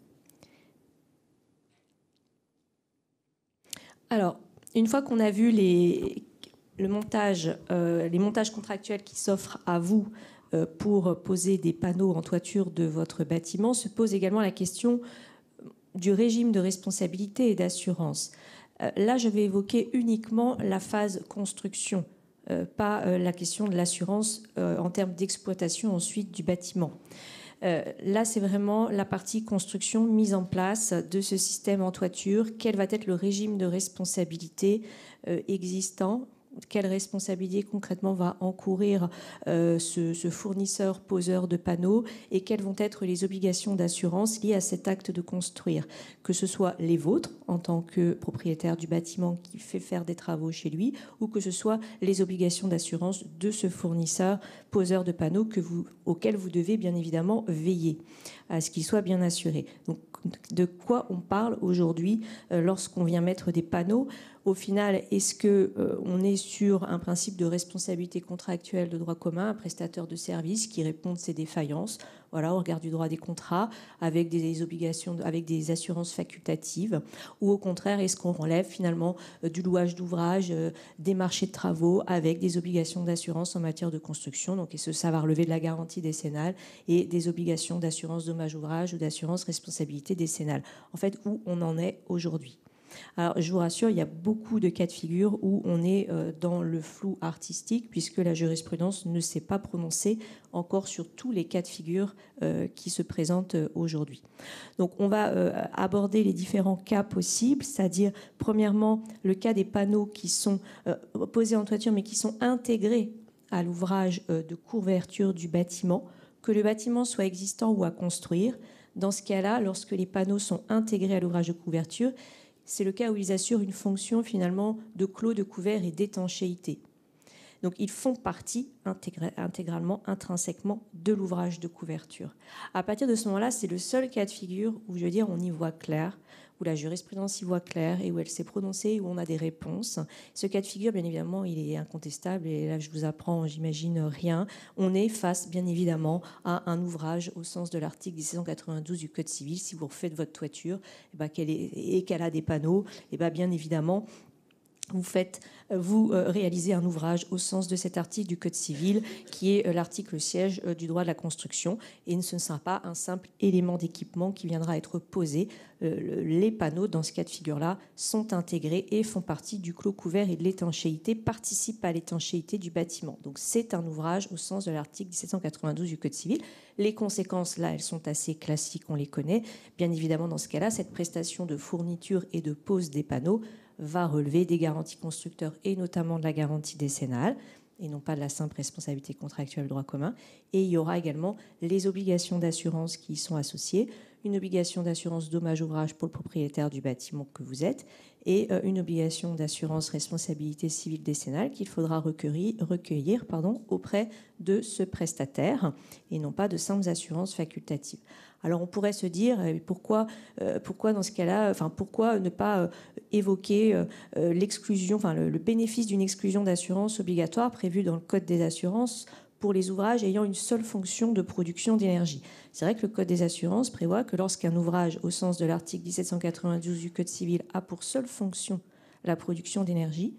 S1: Alors, une fois qu'on a vu les montages contractuels qui s'offrent à vous pour poser des panneaux en toiture de votre bâtiment, se pose également la question du régime de responsabilité et d'assurance. Là, je vais évoquer uniquement la phase construction, pas la question de l'assurance en termes d'exploitation ensuite du bâtiment. Là, c'est vraiment la partie construction, mise en place de ce système en toiture. Quel va être le régime de responsabilité existant ? Quelle responsabilité concrètement va encourir ce fournisseur poseur de panneaux et quelles vont être les obligations d'assurance liées à cet acte de construire, que ce soit les vôtres en tant que propriétaire du bâtiment qui fait faire des travaux chez lui ou que ce soit les obligations d'assurance de ce fournisseur poseur de panneaux auquel vous devez bien évidemment veiller à ce qu'il soit bien assuré. Donc, de quoi on parle aujourd'hui lorsqu'on vient mettre des panneaux? Au final, est-ce qu'on est sur un principe de responsabilité contractuelle de droit commun, un prestataire de services qui répond de ses défaillances, voilà, au regard du droit des contrats, avec des obligations, avec des assurances facultatives, ou au contraire, est-ce qu'on relève finalement du louage d'ouvrages, des marchés de travaux, avec des obligations d'assurance en matière de construction, donc est-ce que ça va relever de la garantie décennale et des obligations d'assurance dommage ouvrage ou d'assurance responsabilité décennale. En fait, où on en est aujourd'hui. Alors, je vous rassure, il y a beaucoup de cas de figure où on est dans le flou artistique puisque la jurisprudence ne s'est pas prononcée encore sur tous les cas de figure qui se présentent aujourd'hui. Donc, on va aborder les différents cas possibles, c'est-à-dire, premièrement, le cas des panneaux qui sont posés en toiture mais qui sont intégrés à l'ouvrage de couverture du bâtiment, que le bâtiment soit existant ou à construire. Dans ce cas-là, lorsque les panneaux sont intégrés à l'ouvrage de couverture, c'est le cas où ils assurent une fonction finalement de clos, de couvert et d'étanchéité. Donc ils font partie intégralement, intrinsèquement de l'ouvrage de couverture. À partir de ce moment-là, c'est le seul cas de figure où je veux dire on y voit clair, où la jurisprudence y voit clair et où elle s'est prononcée, où on a des réponses. Ce cas de figure, bien évidemment, il est incontestable et là je vous apprends, j'imagine, rien. On est face, bien évidemment, à un ouvrage au sens de l'article 1792 du Code civil. Si vous refaites votre toiture qu'elle a des panneaux, bien évidemment, vous réalisez un ouvrage au sens de cet article du Code civil qui est l'article siège du droit de la construction et ce ne sera pas un simple élément d'équipement qui viendra être posé. Les panneaux dans ce cas de figure-là sont intégrés et font partie du clos couvert et de l'étanchéité, participent à l'étanchéité du bâtiment. Donc c'est un ouvrage au sens de l'article 1792 du Code civil. Les conséquences, là, elles sont assez classiques, on les connaît. Bien évidemment, dans ce cas-là, cette prestation de fourniture et de pose des panneaux va relever des garanties constructeurs et notamment de la garantie décennale et non pas de la simple responsabilité contractuelle de droit commun. Et il y aura également les obligations d'assurance qui y sont associées, une obligation d'assurance dommage-ouvrage pour le propriétaire du bâtiment que vous êtes et une obligation d'assurance responsabilité civile décennale qu'il faudra recueillir auprès de ce prestataire et non pas de simples assurances facultatives. Alors on pourrait se dire pourquoi dans ce cas-là, pourquoi ne pas évoquer l'exclusion, le bénéfice d'une exclusion d'assurance obligatoire prévue dans le Code des assurances pour les ouvrages ayant une seule fonction de production d'énergie. C'est vrai que le Code des assurances prévoit que lorsqu'un ouvrage, au sens de l'article 1792 du Code civil, a pour seule fonction la production d'énergie,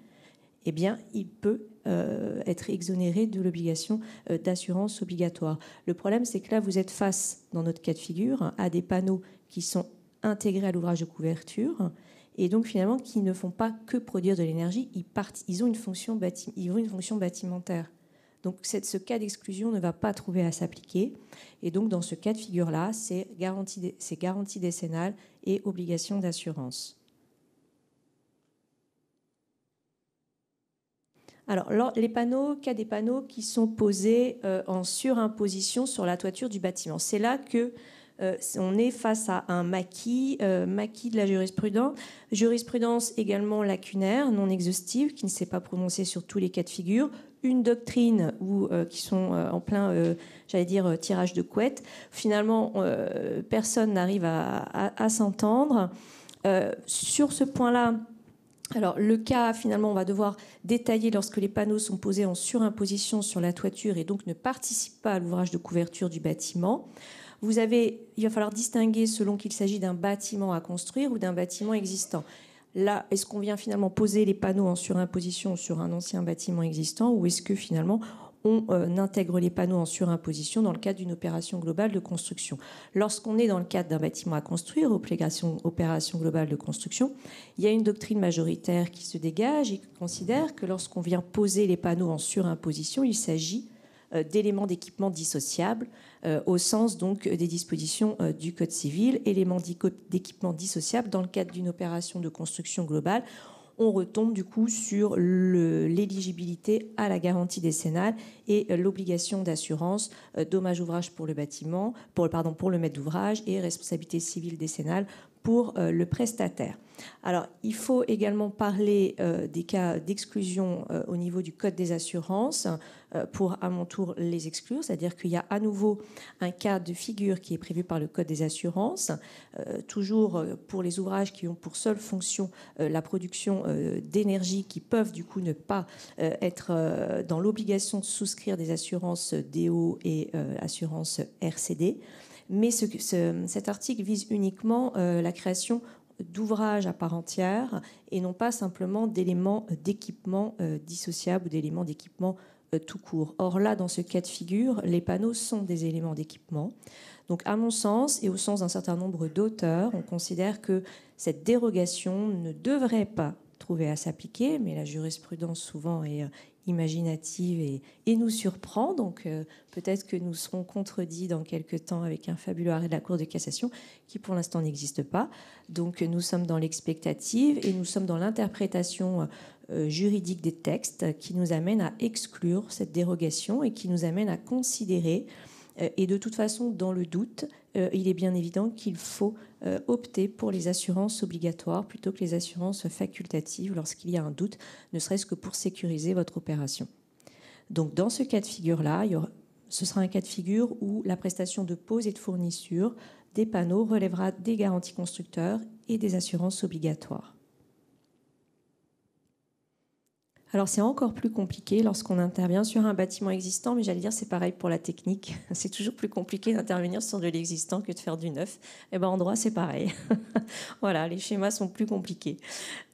S1: il peut être exonéré de l'obligation d'assurance obligatoire. Le problème, c'est que là, vous êtes face, dans notre cas de figure, à des panneaux qui sont intégrés à l'ouvrage de couverture et donc finalement qui ne font pas que produire de l'énergie, ils ont une fonction bâtimentaire. Donc ce cas d'exclusion ne va pas trouver à s'appliquer. Et donc dans ce cas de figure-là, c'est garantie décennale et obligation d'assurance. Alors, cas des panneaux qui sont posés en surimposition sur la toiture du bâtiment. C'est là que on est face à un maquis de la jurisprudence également lacunaire, non exhaustive, qui ne s'est pas prononcée sur tous les cas de figure, une doctrine qui sont en plein, j'allais dire, tirage de couette. Finalement, personne n'arrive à s'entendre. Sur ce point-là, alors, le cas, finalement, on va devoir détailler lorsque les panneaux sont posés en surimposition sur la toiture et donc ne participent pas à l'ouvrage de couverture du bâtiment. Il va falloir distinguer selon qu'il s'agit d'un bâtiment à construire ou d'un bâtiment existant. Là, est-ce qu'on vient finalement poser les panneaux en surimposition sur un ancien bâtiment existant ou est-ce que finalement on intègre les panneaux en surimposition dans le cadre d'une opération globale de construction. Lorsqu'on est dans le cadre d'un bâtiment à construire, opération globale de construction, il y a une doctrine majoritaire qui se dégage et qui considère que lorsqu'on vient poser les panneaux en surimposition, il s'agit d'éléments d'équipement dissociables au sens donc des dispositions du Code civil, éléments d'équipement dissociables dans le cadre d'une opération de construction globale. On retombe du coup sur l'éligibilité à la garantie décennale et l'obligation d'assurance, dommage-ouvrage pour le bâtiment, pour le maître d'ouvrage et responsabilité civile décennale pour le prestataire. Alors, il faut également parler des cas d'exclusion au niveau du Code des assurances pour, à mon tour, les exclure. C'est-à-dire qu'il y a à nouveau un cas de figure qui est prévu par le Code des assurances, toujours pour les ouvrages qui ont pour seule fonction la production d'énergie, qui peuvent du coup ne pas être dans l'obligation de souscrire des assurances DO et assurances RCD. Mais cet article vise uniquement la création d'ouvrages à part entière et non pas simplement d'éléments d'équipement dissociables ou d'éléments d'équipement tout court. Or là, dans ce cas de figure, les panneaux sont des éléments d'équipement. Donc à mon sens et au sens d'un certain nombre d'auteurs, on considère que cette dérogation ne devrait pas trouver à s'appliquer, mais la jurisprudence souvent est imaginative et nous surprend. Donc peut-être que nous serons contredits dans quelques temps avec un fabuleux arrêt de la Cour de cassation qui pour l'instant n'existe pas. Donc nous sommes dans l'expectative et nous sommes dans l'interprétation juridique des textes qui nous amène à exclure cette dérogation et qui nous amène à considérer, et de toute façon dans le doute, il est bien évident qu'il faut opter pour les assurances obligatoires plutôt que les assurances facultatives lorsqu'il y a un doute, ne serait-ce que pour sécuriser votre opération. Donc dans ce cas de figure-là, ce sera un cas de figure où la prestation de pose et de fourniture des panneaux relèvera des garanties constructeurs et des assurances obligatoires. Alors c'est encore plus compliqué lorsqu'on intervient sur un bâtiment existant, mais j'allais dire c'est pareil pour la technique. C'est toujours plus compliqué d'intervenir sur de l'existant que de faire du neuf. Et ben en droit c'est pareil. Voilà, les schémas sont plus compliqués.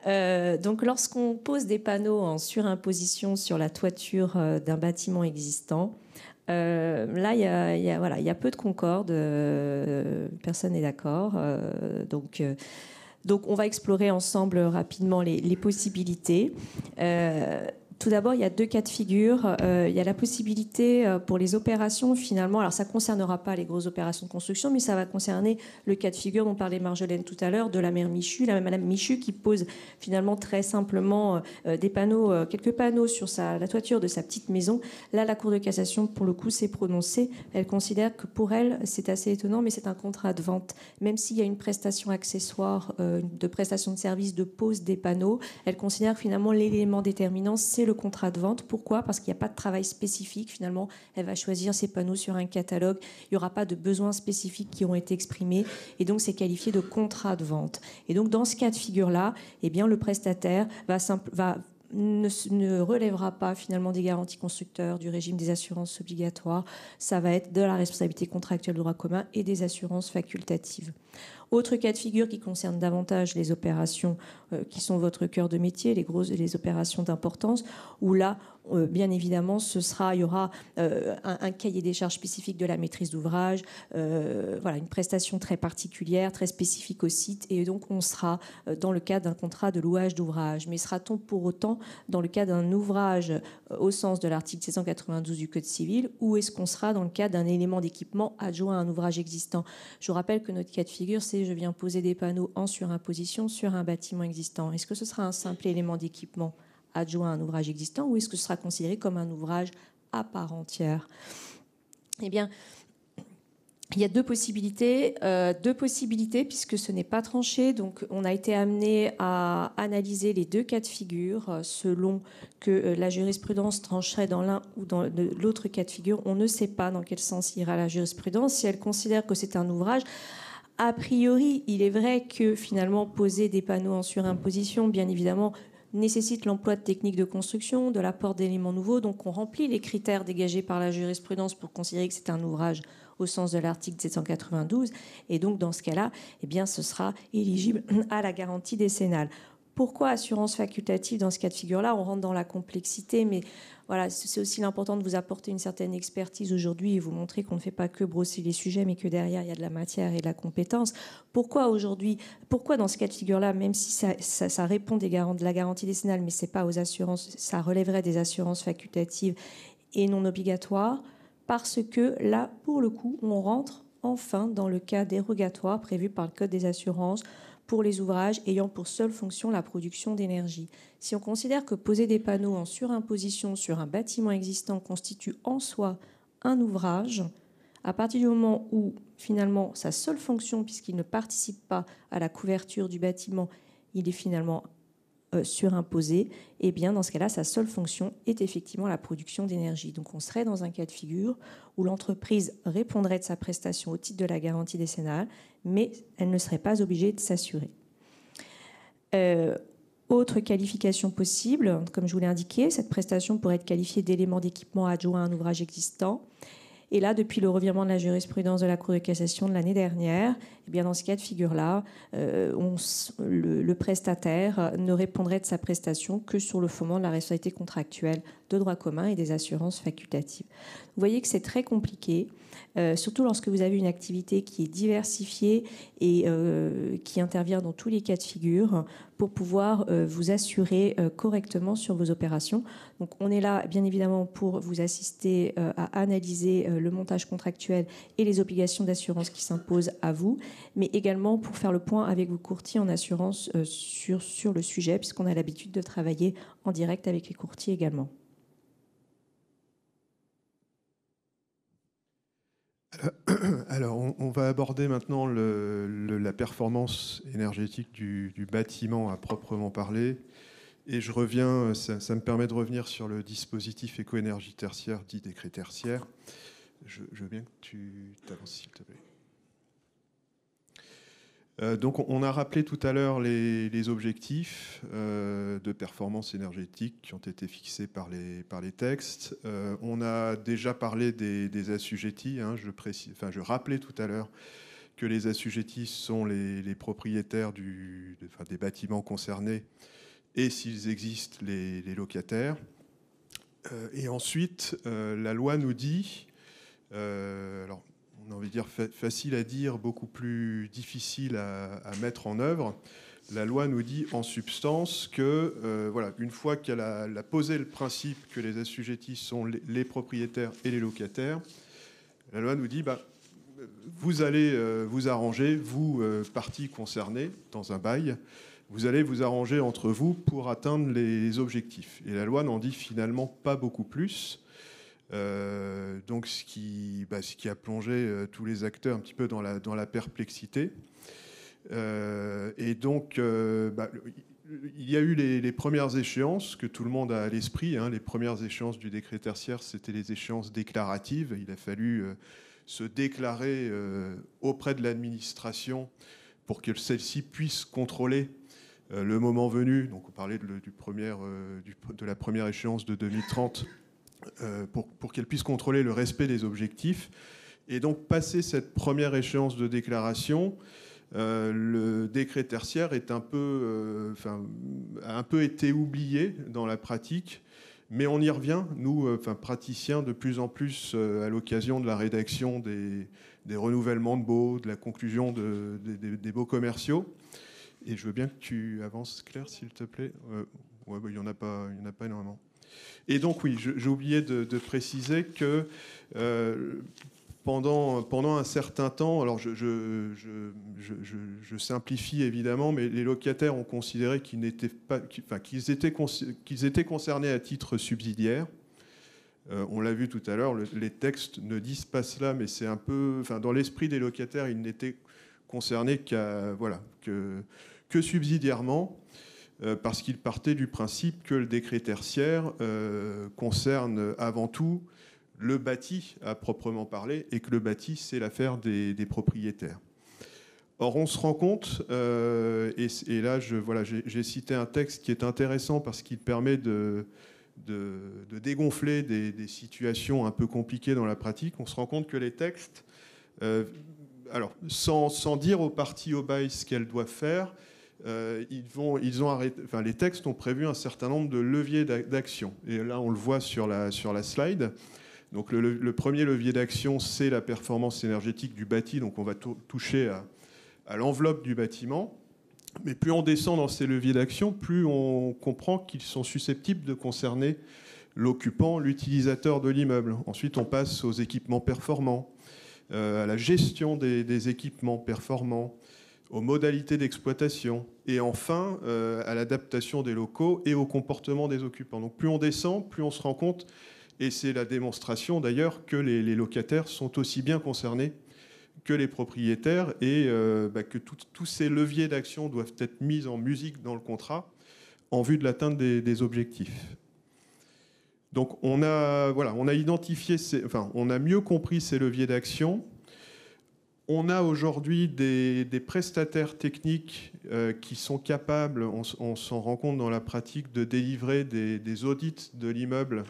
S1: Donc lorsqu'on pose des panneaux en surimposition sur la toiture d'un bâtiment existant, là il y a peu de concorde, personne n'est d'accord. Donc, on va explorer ensemble rapidement les possibilités. Tout d'abord, il y a deux cas de figure. Il y a la possibilité pour les opérations, finalement, alors ça ne concernera pas les grosses opérations de construction, mais ça va concerner le cas de figure dont parlait Marjolaine tout à l'heure, de la mère Michu, la madame Michu, qui pose finalement très simplement des panneaux, quelques panneaux sur la toiture de sa petite maison. Là, la Cour de cassation, pour le coup, s'est prononcée. Elle considère que pour elle, c'est assez étonnant, mais c'est un contrat de vente. Même s'il y a une prestation accessoire de prestation de service de pose des panneaux, elle considère que finalement l'élément déterminant, c'est le contrat de vente. Pourquoi ? Parce qu'il n'y a pas de travail spécifique. Finalement, elle va choisir ses panneaux sur un catalogue. Il n'y aura pas de besoins spécifiques qui ont été exprimés. Et donc, c'est qualifié de contrat de vente. Et donc, dans ce cas de figure-là, eh bien, le prestataire ne relèvera pas finalement des garanties constructeurs, du régime des assurances obligatoires. Ça va être de la responsabilité contractuelle de droit commun et des assurances facultatives. Autre cas de figure qui concerne davantage les opérations qui sont votre cœur de métier, les opérations d'importance, où là, bien évidemment, il y aura un cahier des charges spécifique de la maîtrise d'ouvrage, une prestation très particulière, très spécifique au site, et donc on sera dans le cadre d'un contrat de louage d'ouvrage. Mais sera-t-on pour autant dans le cas d'un ouvrage au sens de l'article 792 du Code civil, ou est-ce qu'on sera dans le cas d'un élément d'équipement adjoint à un ouvrage existant ? Je vous rappelle que notre cas de figure, c'est je viens poser des panneaux en surimposition sur un bâtiment existant. Est-ce que ce sera un simple élément d'équipement adjoint à un ouvrage existant ou est-ce que ce sera considéré comme un ouvrage à part entière ? Eh bien, Il y a deux possibilités puisque ce n'est pas tranché. Donc, on a été amené à analyser les deux cas de figure selon que la jurisprudence trancherait dans l'un ou dans l'autre cas de figure. On ne sait pas dans quel sens ira la jurisprudence. Si elle considère que c'est un ouvrage, a priori, il est vrai que finalement poser des panneaux en surimposition, bien évidemment, nécessite l'emploi de techniques de construction, de l'apport d'éléments nouveaux. Donc, on remplit les critères dégagés par la jurisprudence pour considérer que c'est un ouvrage au sens de l'article 792. Et donc, dans ce cas-là, eh bien, ce sera éligible à la garantie décennale. Pourquoi assurance facultative dans ce cas de figure-là? On rentre dans la complexité, mais voilà, c'est aussi l'important de vous apporter une certaine expertise aujourd'hui et vous montrer qu'on ne fait pas que brosser les sujets, mais que derrière, il y a de la matière et de la compétence. Pourquoi aujourd'hui, pourquoi dans ce cas de figure-là, même si ça répond de la garantie décennale, mais c'est pas aux assurances, ça relèverait des assurances facultatives et non obligatoires? Parce que là, pour le coup, on rentre enfin dans le cas dérogatoire prévu par le Code des assurances pour les ouvrages ayant pour seule fonction la production d'énergie. Si on considère que poser des panneaux en surimposition sur un bâtiment existant constitue en soi un ouvrage, à partir du moment où finalement sa seule fonction, puisqu'il ne participe pas à la couverture du bâtiment, il est finalement surimposé, et bien dans ce cas-là, sa seule fonction est effectivement la production d'énergie. Donc on serait dans un cas de figure où l'entreprise répondrait de sa prestation au titre de la garantie décennale, mais elle ne serait pas obligée de s'assurer. Autre qualification possible, comme je vous l'ai indiqué, cette prestation pourrait être qualifiée d'élément d'équipement adjoint à un ouvrage existant. Et là, depuis le revirement de la jurisprudence de la Cour de cassation de l'année dernière, eh bien dans ce cas de figure-là, le prestataire ne répondrait de sa prestation que sur le fondement de la responsabilité contractuelle de droit commun et des assurances facultatives. Vous voyez que c'est très compliqué, surtout lorsque vous avez une activité qui est diversifiée et qui intervient dans tous les cas de figure pour pouvoir vous assurer correctement sur vos opérations. Donc on est là, bien évidemment, pour vous assister à analyser le montage contractuel et les obligations d'assurance qui s'imposent à vous, mais également pour faire le point avec vos courtiers en assurance sur le sujet, puisqu'on a l'habitude de travailler en direct avec les courtiers également.
S2: Alors, on va aborder maintenant la performance énergétique du bâtiment à proprement parler. Et je reviens, ça me permet de revenir sur le dispositif éco-énergie tertiaire, dit décret tertiaire. Je veux bien que tu t'avances, s'il te plaît. Donc, on a rappelé tout à l'heure les objectifs de performance énergétique qui ont été fixés par les textes. On a déjà parlé des assujettis. Hein, je rappelais tout à l'heure que les assujettis sont les propriétaires des bâtiments concernés et, s'ils existent, les locataires. Et ensuite, la loi nous dit... alors, on a envie de dire facile à dire, beaucoup plus difficile à mettre en œuvre. La loi nous dit en substance que, voilà, une fois qu'elle a posé le principe que les assujettis sont les propriétaires et les locataires, la loi nous dit, vous allez vous arranger, vous, parties concernées dans un bail, vous allez vous arranger entre vous pour atteindre les objectifs. Et la loi n'en dit finalement pas beaucoup plus. Donc ce qui a plongé tous les acteurs un petit peu dans la perplexité. Et donc, il y a eu les premières échéances que tout le monde a à l'esprit. Hein. Les premières échéances du décret tertiaire, c'était les échéances déclaratives. Il a fallu se déclarer auprès de l'administration pour que celle-ci puisse contrôler le moment venu. Donc on parlait de la première échéance de 2030. Pour qu'elle puisse contrôler le respect des objectifs. Et donc, passé cette première échéance de déclaration, le décret tertiaire a un peu été oublié dans la pratique, mais on y revient, nous, praticiens, de plus en plus à l'occasion de la rédaction des renouvellements de baux, de la conclusion des baux commerciaux. Et je veux bien que tu avances, Claire, s'il te plaît. Il n'y en a pas énormément. Et donc, oui, j'ai oublié de préciser que pendant un certain temps, alors je simplifie évidemment, mais les locataires ont considéré qu'ils étaient concernés à titre subsidiaire. On l'a vu tout à l'heure, les textes ne disent pas cela, mais c'est un peu... Enfin, dans l'esprit des locataires, ils n'étaient concernés que subsidiairement, parce qu'ils partaient du principe que le décret tertiaire concerne avant tout le bâti à proprement parler, et que le bâti, c'est l'affaire des propriétaires. Or, on se rend compte, et là, j'ai cité un texte qui est intéressant parce qu'il permet de dégonfler des situations un peu compliquées dans la pratique. On se rend compte que les textes, alors sans dire aux parties au bail ce qu'elles doivent faire, les textes ont prévu un certain nombre de leviers d'action. Et là, on le voit sur la slide. Donc le premier levier d'action, c'est la performance énergétique du bâti. Donc on va toucher à l'enveloppe du bâtiment. Mais plus on descend dans ces leviers d'action, plus on comprend qu'ils sont susceptibles de concerner l'occupant, l'utilisateur de l'immeuble. Ensuite, on passe aux équipements performants, à la gestion des équipements performants, aux modalités d'exploitation, et enfin à l'adaptation des locaux et au comportement des occupants. Donc plus on descend, plus on se rend compte, et c'est la démonstration d'ailleurs que les locataires sont aussi bien concernés que les propriétaires, et que tous ces leviers d'action doivent être mis en musique dans le contrat en vue de l'atteinte des objectifs. Donc on a identifié, on a mieux compris ces leviers d'action. On a aujourd'hui des prestataires techniques qui sont capables, on s'en rend compte dans la pratique, de délivrer des audits de l'immeuble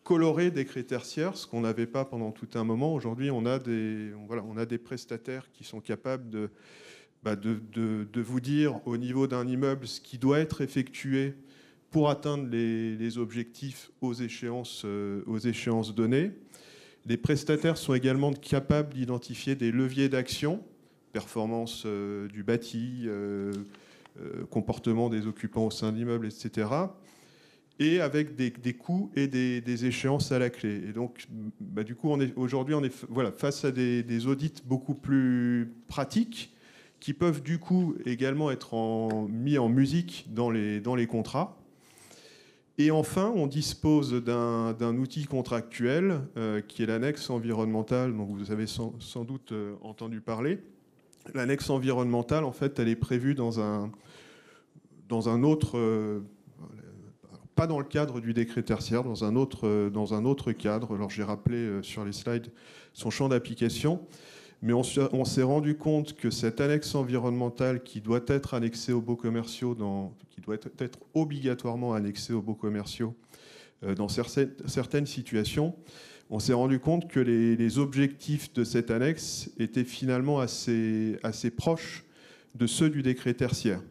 S2: colorés décret tertiaire, ce qu'on n'avait pas pendant tout un moment. Aujourd'hui, on a des prestataires qui sont capables de vous dire au niveau d'un immeuble ce qui doit être effectué pour atteindre les objectifs aux échéances données. Les prestataires sont également capables d'identifier des leviers d'action, performance du bâti, comportement des occupants au sein de l'immeuble, etc., et avec des coûts et des échéances à la clé. Et donc, du coup, aujourd'hui, on est face à des audits beaucoup plus pratiques qui peuvent du coup également être mis en musique dans les contrats. Et enfin, on dispose d'un outil contractuel qui est l'annexe environnementale, dont vous avez sans doute entendu parler. L'annexe environnementale, en fait, elle est prévue dans un autre... pas dans le cadre du décret tertiaire, dans un autre cadre. Alors j'ai rappelé sur les slides son champ d'application, mais on s'est rendu compte que cette annexe environnementale qui doit être annexée aux baux commerciaux, qui doit être obligatoirement annexée aux baux commerciaux dans certaines situations, on s'est rendu compte que les objectifs de cette annexe étaient finalement assez proches de ceux du décret tertiaire.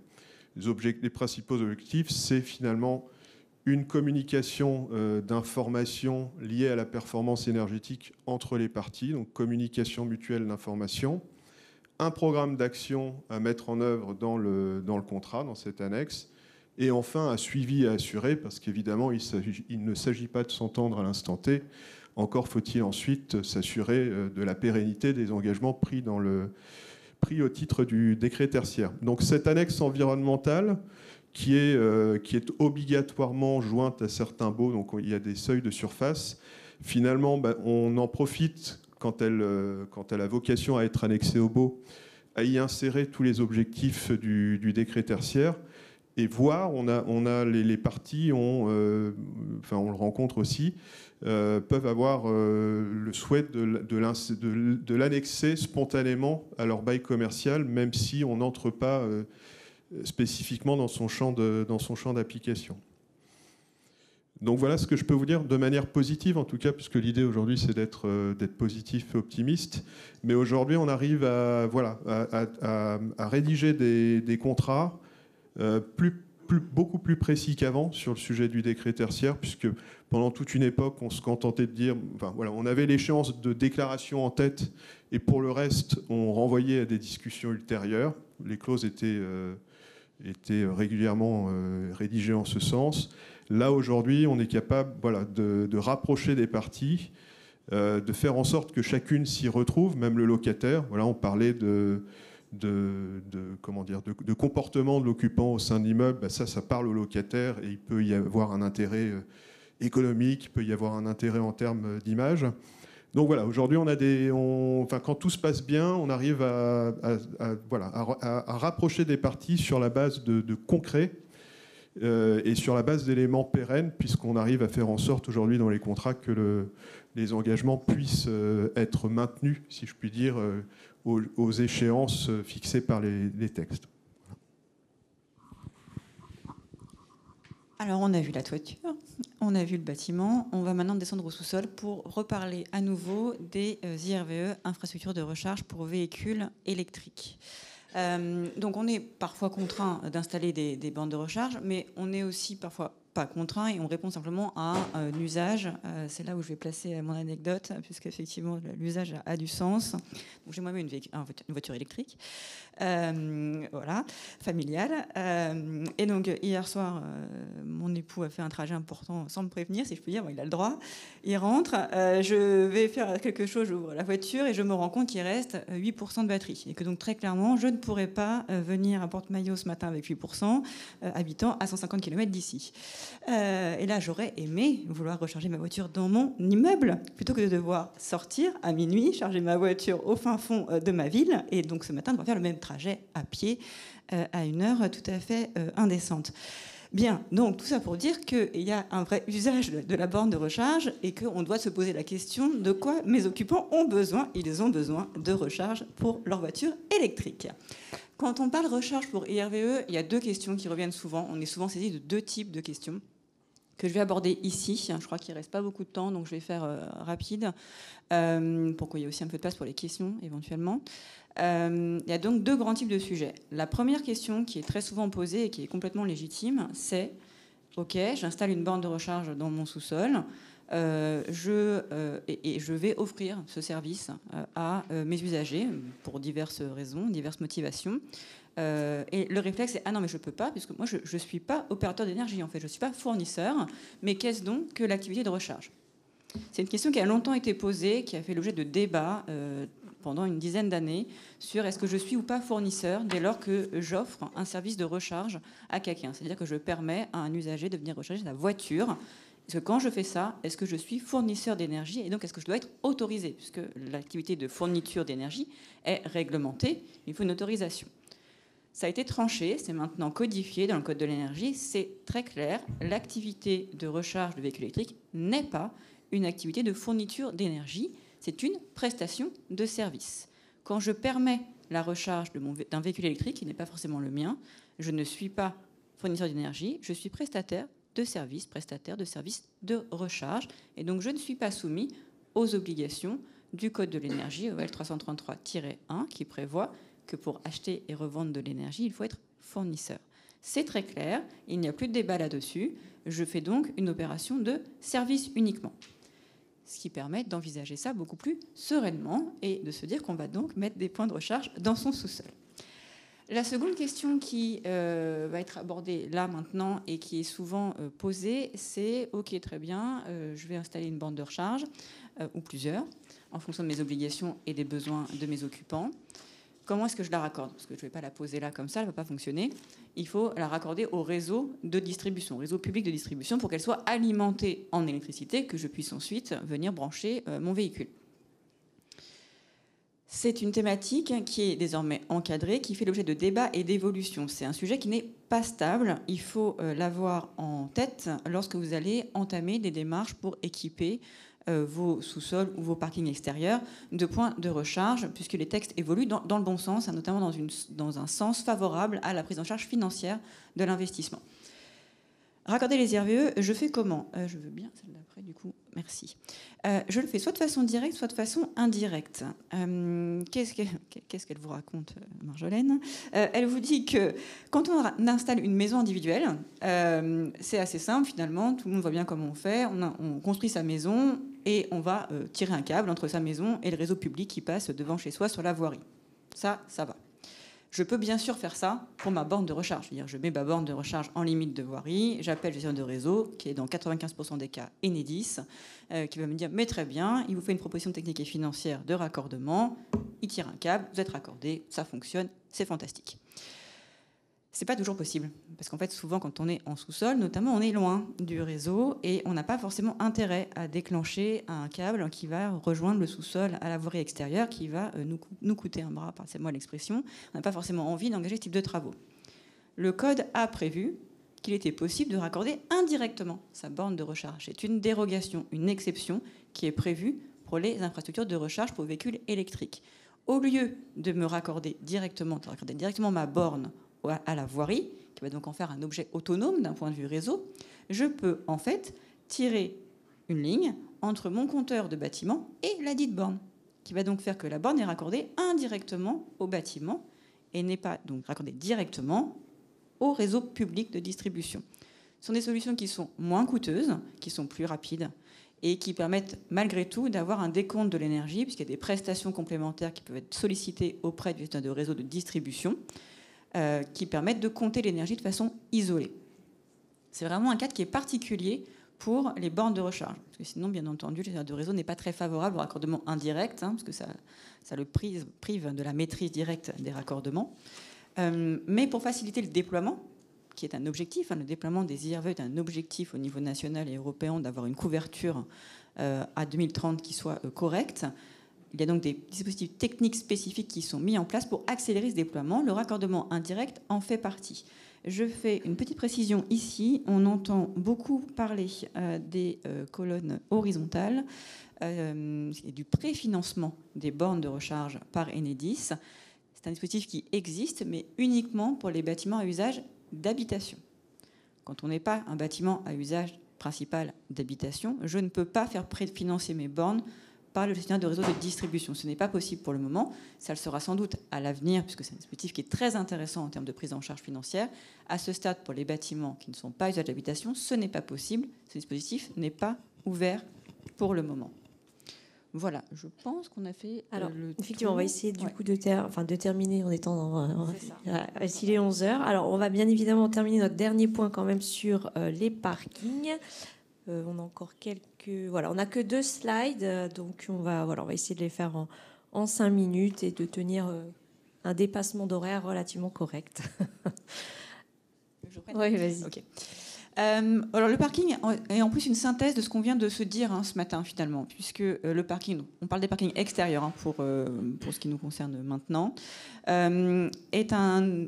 S2: Les principaux objectifs, c'est finalement une communication d'informations liées à la performance énergétique entre les parties, donc communication mutuelle d'informations, un programme d'action à mettre en œuvre dans le contrat, dans cette annexe, et enfin un suivi à assurer, parce qu'évidemment, il ne s'agit pas de s'entendre à l'instant T, encore faut-il ensuite s'assurer de la pérennité des engagements pris au titre du décret tertiaire. Donc cette annexe environnementale, qui est obligatoirement jointe à certains baux, donc il y a des seuils de surface. Finalement, on en profite quand elle a vocation à être annexée au baux, à y insérer tous les objectifs du décret tertiaire, et voir, les parties, on le rencontre aussi, peuvent avoir le souhait de l'annexer spontanément à leur bail commercial, même si on n'entre pas spécifiquement dans son champ d'application. Donc voilà ce que je peux vous dire de manière positive, en tout cas, puisque l'idée aujourd'hui c'est d'être positif et optimiste. Mais aujourd'hui on arrive à rédiger des contrats beaucoup plus précis qu'avant sur le sujet du décret tertiaire, puisque pendant toute une époque on se contentait de dire, on avait l'échéance de déclaration en tête, et pour le reste on renvoyait à des discussions ultérieures. Les clauses étaient régulièrement rédigées en ce sens. Là, aujourd'hui, on est capable de rapprocher des parties, de faire en sorte que chacune s'y retrouve, même le locataire. On parlait de comportement de l'occupant au sein de l'immeuble. Ça parle au locataire, et il peut y avoir un intérêt économique, il peut y avoir un intérêt en termes d'image. Donc voilà, aujourd'hui, quand tout se passe bien, on arrive à rapprocher des parties sur la base de concret et sur la base d'éléments pérennes, puisqu'on arrive à faire en sorte aujourd'hui dans les contrats que les engagements puissent être maintenus, si je puis dire, aux échéances fixées par les textes.
S3: Alors, on a vu la toiture, on a vu le bâtiment. On va maintenant descendre au sous-sol pour reparler à nouveau des IRVE, infrastructures de recharge pour véhicules électriques. Donc, on est parfois contraint d'installer des bornes de recharge, mais on est aussi parfois pas contraint et on répond simplement à un usage. C'est là où je vais placer mon anecdote, puisqu'effectivement, l'usage a du sens. Donc, j'ai moi-même une voiture électrique, voilà, familiale. Et donc, hier soir, mon époux a fait un trajet important sans me prévenir, si je peux dire. Bon, il a le droit. Il rentre. Je vais faire quelque chose, j'ouvre la voiture et je me rends compte qu'il reste 8% de batterie. Et que donc, très clairement, je ne pourrais pas venir à Porte-Maillot ce matin avec 8%, habitant à 150 km d'ici. Et là, j'aurais aimé vouloir recharger ma voiture dans mon immeuble, plutôt que de devoir sortir à minuit, charger ma voiture au fin fond de ma ville, et donc ce matin, devoir faire le même trajet à pied à une heure tout à fait indécente. Bien, donc tout ça pour dire qu'il y a un vrai usage de la borne de recharge et qu'on doit se poser la question de quoi mes occupants ont besoin. Ils ont besoin de recharge pour leur voiture électrique. Quand on parle recharge pour IRVE, il y a deux questions qui reviennent souvent. On est souvent saisi de deux types de questions que je vais aborder ici. Je crois qu'il ne reste pas beaucoup de temps, donc je vais faire rapide pour qu'il y ait aussi un peu de place pour les questions éventuellement. Il y a donc deux grands types de sujets. La première question qui est très souvent posée et qui est complètement légitime, c'est « Ok, j'installe une borne de recharge dans mon sous-sol. Je vais offrir ce service à mes usagers pour diverses raisons, diverses motivations. Et le réflexe, c'est « Ah non, mais je ne peux pas, puisque moi, je ne suis pas opérateur d'énergie, en fait. Je ne suis pas fournisseur. Mais qu'est-ce donc que l'activité de recharge ?» C'est une question qui a longtemps été posée, qui a fait l'objet de débats pendant une dizaine d'années sur est-ce que je suis ou pas fournisseur dès lors que j'offre un service de recharge à quelqu'un. C'est-à-dire que je permets à un usager de venir recharger sa voiture. Est-ce que quand je fais ça, est-ce que je suis fournisseur d'énergie et donc est-ce que je dois être autorisé, puisque l'activité de fourniture d'énergie est réglementée, il faut une autorisation. Ça a été tranché, c'est maintenant codifié dans le Code de l'énergie, c'est très clair, l'activité de recharge de véhicules électriques n'est pas une activité de fourniture d'énergie, c'est une prestation de service. Quand je permets la recharge d'un véhicule électrique, qui n'est pas forcément le mien, je ne suis pas fournisseur d'énergie, je suis prestataire de service de recharge, et donc je ne suis pas soumis aux obligations du Code de l'énergie, OL 333-1, qui prévoit que pour acheter et revendre de l'énergie, il faut être fournisseur. C'est très clair, il n'y a plus de débat là-dessus, je fais donc une opération de service uniquement. Ce qui permet d'envisager ça beaucoup plus sereinement et de se dire qu'on va donc mettre des points de recharge dans son sous-sol. La seconde question qui va être abordée là maintenant et qui est souvent posée, c'est « Ok, très bien, je vais installer une borne de recharge, ou plusieurs, en fonction de mes obligations et des besoins de mes occupants. Comment est-ce que je la raccorde ? Parce que je ne vais pas la poser là comme ça, elle ne va pas fonctionner. Il faut la raccorder au réseau de distribution, réseau public de distribution, pour qu'elle soit alimentée en électricité, que je puisse ensuite venir brancher mon véhicule. C'est une thématique qui est désormais encadrée, qui fait l'objet de débats et d'évolutions. C'est un sujet qui n'est pas stable. Il faut l'avoir en tête lorsque vous allez entamer des démarches pour équiper vos sous-sols ou vos parkings extérieurs de points de recharge, puisque les textes évoluent dans le bon sens, notamment dans un sens favorable à la prise en charge financière de l'investissement. Raccorder les IRVE, je fais comment ? Je veux bien celle d'après, du coup, merci. Je le fais soit de façon directe, soit de façon indirecte. Qu'est-ce qu'elle vous raconte, Marjolaine ? Elle vous dit que quand on installe une maison individuelle, c'est assez simple finalement, tout le monde voit bien comment on fait, on construit sa maison et on va tirer un câble entre sa maison et le réseau public qui passe devant chez soi sur la voirie. Ça va. Je peux bien sûr faire ça pour ma borne de recharge. C'est-à-dire, je mets ma borne de recharge en limite de voirie, j'appelle le gestionnaire de réseau, qui est dans 95% des cas Enedis, qui va me dire « Mais très bien, il vous fait une proposition technique et financière de raccordement, il tire un câble, vous êtes raccordé, ça fonctionne, c'est fantastique ». C'est pas toujours possible, parce qu'en fait, souvent, quand on est en sous-sol, notamment, on est loin du réseau et on n'a pas forcément intérêt à déclencher un câble qui va rejoindre le sous-sol à la voirie extérieure, qui va nous coûter un bras, passez-moi l'expression. On n'a pas forcément envie d'engager ce type de travaux. Le code a prévu qu'il était possible de raccorder indirectement sa borne de recharge. C'est une dérogation, une exception qui est prévue pour les infrastructures de recharge pour véhicules électriques. Au lieu de raccorder directement ma borne à la voirie, qui va donc en faire un objet autonome d'un point de vue réseau, je peux en fait tirer une ligne entre mon compteur de bâtiment et la dite borne, qui va donc faire que la borne est raccordée indirectement au bâtiment et n'est pas donc raccordée directement au réseau public de distribution. Ce sont des solutions qui sont moins coûteuses, qui sont plus rapides et qui permettent malgré tout d'avoir un décompte de l'énergie, puisqu'il y a des prestations complémentaires qui peuvent être sollicitées auprès du gestionnaire de réseau de distribution, qui permettent de compter l'énergie de façon isolée. C'est vraiment un cadre qui est particulier pour les bornes de recharge. Parce que sinon, bien entendu, le gestionnaire de réseau n'est pas très favorable au raccordement indirect, parce que ça le prive de la maîtrise directe des raccordements. Mais pour faciliter le déploiement, qui est un objectif, le déploiement des IRV est un objectif au niveau national et européen d'avoir une couverture à 2030 qui soit correcte. Il y a donc des dispositifs techniques spécifiques qui sont mis en place pour accélérer ce déploiement. Le raccordement indirect en fait partie. Je fais une petite précision ici. On entend beaucoup parler des colonnes horizontales et du préfinancement des bornes de recharge par Enedis. C'est un dispositif qui existe, mais uniquement pour les bâtiments à usage d'habitation. Quand on n'est pas un bâtiment à usage principal d'habitation, je ne peux pas faire préfinancer mes bornes par le gestionnaire de réseau de distribution. Ce n'est pas possible pour le moment. Ça le sera sans doute à l'avenir, puisque c'est un dispositif qui est très intéressant en termes de prise en charge financière. À ce stade, pour les bâtiments qui ne sont pas à usage d'habitation, ce n'est pas possible. Ce dispositif n'est pas ouvert pour le moment. Voilà, je pense qu'on a fait
S1: Alors,
S3: le
S1: effectivement,
S3: tour.
S1: On va essayer du coup de terminer en étant... s'il est 11h. Alors, on va bien évidemment terminer notre dernier point quand même sur les parkings. On a encore quelques... Voilà, on n'a que 2 slides, donc on va essayer de les faire en 5 minutes et de tenir un dépassement d'horaire relativement correct. Oui, vas-y.
S3: Okay. Alors le parking est en plus une synthèse de ce qu'on vient de se dire ce matin finalement, puisque le parking, on parle des parkings extérieurs pour ce qui nous concerne maintenant, est un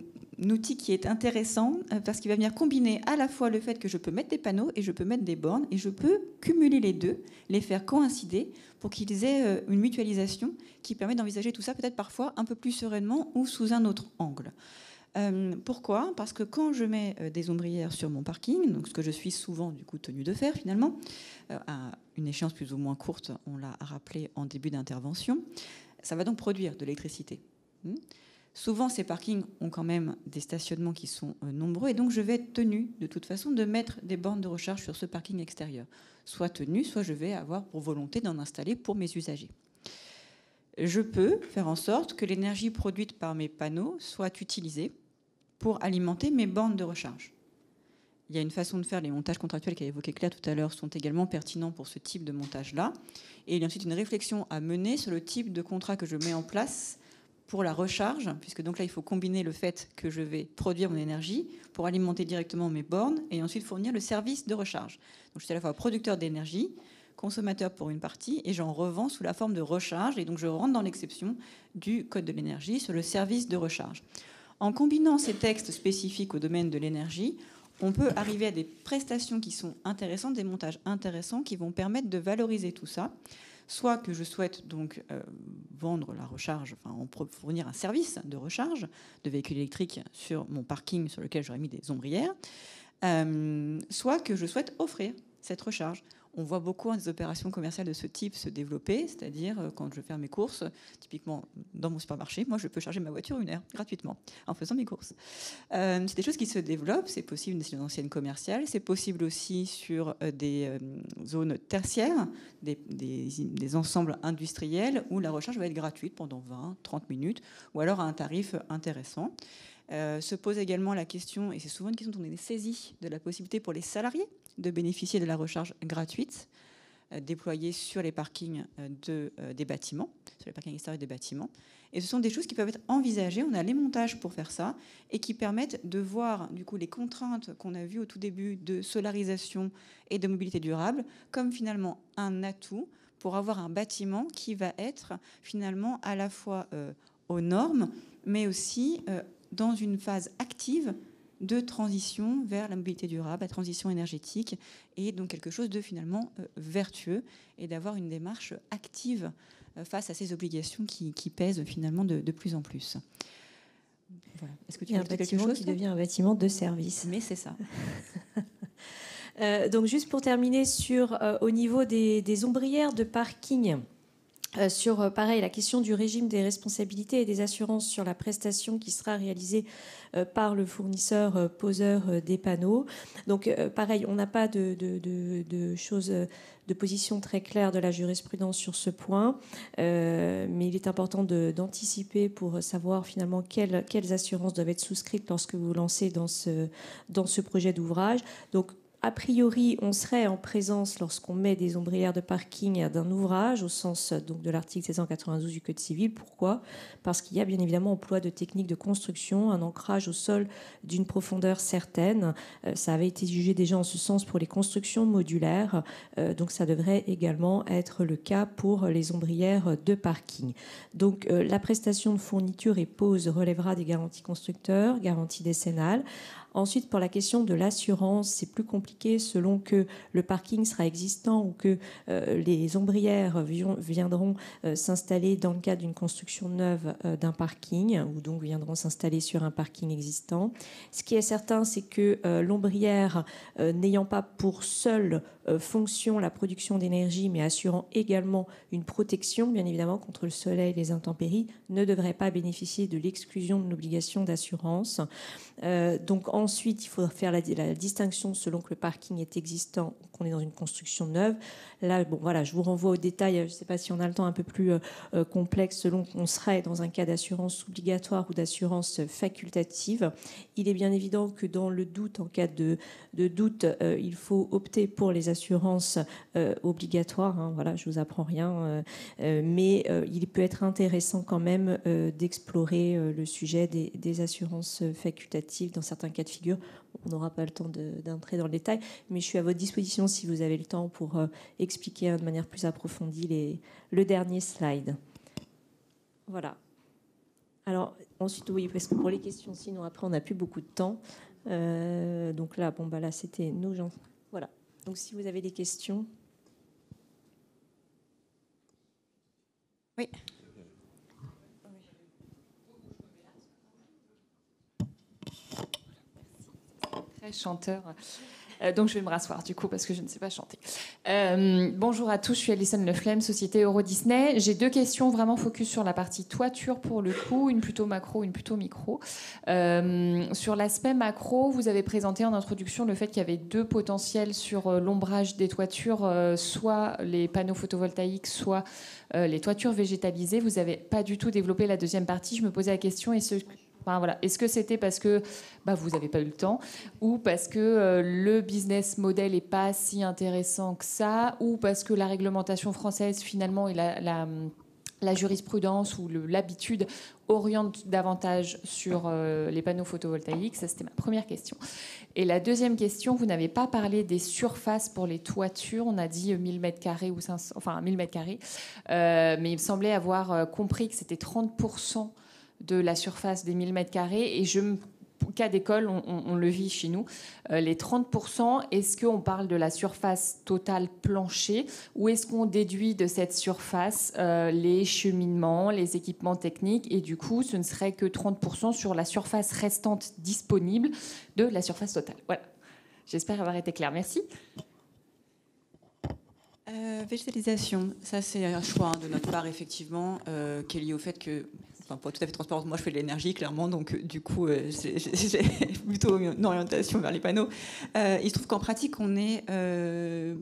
S3: outil qui est intéressant parce qu'il va venir combiner à la fois le fait que je peux mettre des panneaux et je peux mettre des bornes et je peux cumuler les deux, les faire coïncider pour qu'ils aient une mutualisation qui permet d'envisager tout ça peut-être parfois un peu plus sereinement ou sous un autre angle. Pourquoi ? Parce que quand je mets des ombrières sur mon parking, donc ce que je suis souvent du coup tenue de faire finalement, à une échéance plus ou moins courte, on l'a rappelé en début d'intervention, ça va donc produire de l'électricité. Souvent, ces parkings ont quand même des stationnements qui sont nombreux et donc je vais être tenue de toute façon de mettre des bornes de recharge sur ce parking extérieur. Soit tenue, soit je vais avoir pour volonté d'en installer pour mes usagers. Je peux faire en sorte que l'énergie produite par mes panneaux soit utilisée pour alimenter mes bornes de recharge. Il y a une façon de faire, les montages contractuels qu'a évoqué Claire tout à l'heure sont également pertinents pour ce type de montage-là. Et il y a ensuite une réflexion à mener sur le type de contrat que je mets en place pour la recharge, puisque donc là, il faut combiner le fait que je vais produire mon énergie pour alimenter directement mes bornes et ensuite fournir le service de recharge. Donc je suis à la fois producteur d'énergie, consommateur pour une partie, et j'en revends sous la forme de recharge. Et donc je rentre dans l'exception du Code de l'énergie sur le service de recharge. En combinant ces textes spécifiques au domaine de l'énergie, on peut arriver à des prestations qui sont intéressantes, des montages intéressants qui vont permettre de valoriser tout ça. Soit que je souhaite donc vendre la recharge, fournir un service de recharge de véhicules électriques sur mon parking sur lequel j'aurais mis des ombrières, soit que je souhaite offrir cette recharge. On voit beaucoup des opérations commerciales de ce type se développer, c'est-à-dire quand je fais mes courses, typiquement dans mon supermarché, moi je peux charger ma voiture 1 heure gratuitement en faisant mes courses. C'est des choses qui se développent, c'est possible dans les anciennes commerciales, c'est possible aussi sur des zones tertiaires, des ensembles industriels où la recharge va être gratuite pendant 20-30 minutes ou alors à un tarif intéressant. Se pose également la question, et c'est souvent une question dont on est saisi, de la possibilité pour les salariés de bénéficier de la recharge gratuite. déployés sur les parkings des bâtiments, sur les parkings extérieurs des bâtiments. Et ce sont des choses qui peuvent être envisagées. On a les montages pour faire ça et qui permettent de voir du coup les contraintes qu'on a vues au tout début de solarisation et de mobilité durable comme finalement un atout pour avoir un bâtiment qui va être finalement à la fois aux normes, mais aussi dans une phase active de transition vers la mobilité durable, la transition énergétique, et donc quelque chose de finalement vertueux, et d'avoir une démarche active face à ces obligations qui pèsent finalement de plus en plus. Voilà. Est-ce que tu as
S1: un bâtiment qui devient un bâtiment de service?
S3: Mais c'est ça.
S1: Donc juste pour terminer au niveau des ombrières de parking, sur, pareil, la question du régime des responsabilités et des assurances sur la prestation qui sera réalisée par le fournisseur poseur des panneaux. Donc, pareil, on n'a pas de position très claire de la jurisprudence sur ce point, mais il est important d'anticiper pour savoir finalement quelles assurances doivent être souscrites lorsque vous vous lancez dans ce projet d'ouvrage. Donc, a priori, on serait en présence, lorsqu'on met des ombrières de parking, d'un ouvrage au sens donc, de l'article 792 du Code civil. Pourquoi ? Parce qu'il y a bien évidemment emploi de techniques de construction, un ancrage au sol d'une profondeur certaine. Ça avait été jugé déjà en ce sens pour les constructions modulaires. Donc ça devrait également être le cas pour les ombrières de parking. Donc la prestation de fourniture et pose relèvera des garanties constructeurs, garanties décennales. Ensuite, pour la question de l'assurance, c'est plus compliqué selon que le parking sera existant ou que les ombrières viendront s'installer dans le cadre d'une construction neuve d'un parking ou donc viendront s'installer sur un parking existant. Ce qui est certain, c'est que l'ombrière, n'ayant pas pour seule fonction la production d'énergie, mais assurant également une protection, bien évidemment, contre le soleil et les intempéries, ne devrait pas bénéficier de l'exclusion de l'obligation d'assurance. Donc ensuite, il faut faire la distinction selon que le parking est existant ou qu'on est dans une construction neuve. Là, bon, voilà, je vous renvoie au détail. Je ne sais pas si on a le temps un peu plus complexe selon qu'on serait dans un cas d'assurance obligatoire ou d'assurance facultative. Il est bien évident que dans le doute, en cas de doute, il faut opter pour les assurances obligatoires. Hein, voilà, je vous apprends rien. Mais il peut être intéressant quand même d'explorer le sujet des assurances facultatives dans certains cas de figure. On n'aura pas le temps d'entrer dans le détail, mais je suis à votre disposition si vous avez le temps pour expliquer de manière plus approfondie le dernier slide. Voilà. Alors, ensuite, oui, parce que pour les questions, sinon après, on n'a plus beaucoup de temps. Donc là, bon, bah là, c'était nos gens. Voilà. Donc, si vous avez des questions.
S3: Oui.
S4: Très chanteur. Donc je vais me rasseoir du coup parce que je ne sais pas chanter. Bonjour à tous, je suis Alison Leflem, société Euro Disney. J'ai deux questions vraiment focus sur la partie toiture pour le coup, une plutôt macro, une plutôt micro. Sur l'aspect macro, vous avez présenté en introduction le fait qu'il y avait deux potentiels sur l'ombrage des toitures, soit les panneaux photovoltaïques, soit les toitures végétalisées. Vous n'avez pas du tout développé la deuxième partie. Je me posais la question, est-ce que c'était parce que vous n'avez pas eu le temps ou parce que le business model n'est pas si intéressant que ça ou parce que la réglementation française finalement et la jurisprudence ou l'habitude oriente davantage sur les panneaux photovoltaïques? Ça, c'était ma première question. Et la deuxième question, vous n'avez pas parlé des surfaces pour les toitures. On a dit 1000 m² ou 500, enfin 1000 m². Mais il me semblait avoir compris que c'était 30% de la surface des 1000 m². Et cas d'école, on le vit chez nous. Les 30%, est-ce qu'on parle de la surface totale plancher ou est-ce qu'on déduit de cette surface les cheminements, les équipements techniques et du coup, ce ne serait que 30% sur la surface restante disponible de la surface totale. Voilà. J'espère avoir été claire. Merci.
S3: Végétalisation, ça c'est un choix de notre part effectivement qui est lié au fait que, pour être tout à fait transparente, moi je fais de l'énergie clairement, donc du coup j'ai plutôt une orientation vers les panneaux. Il se trouve qu'en pratique on est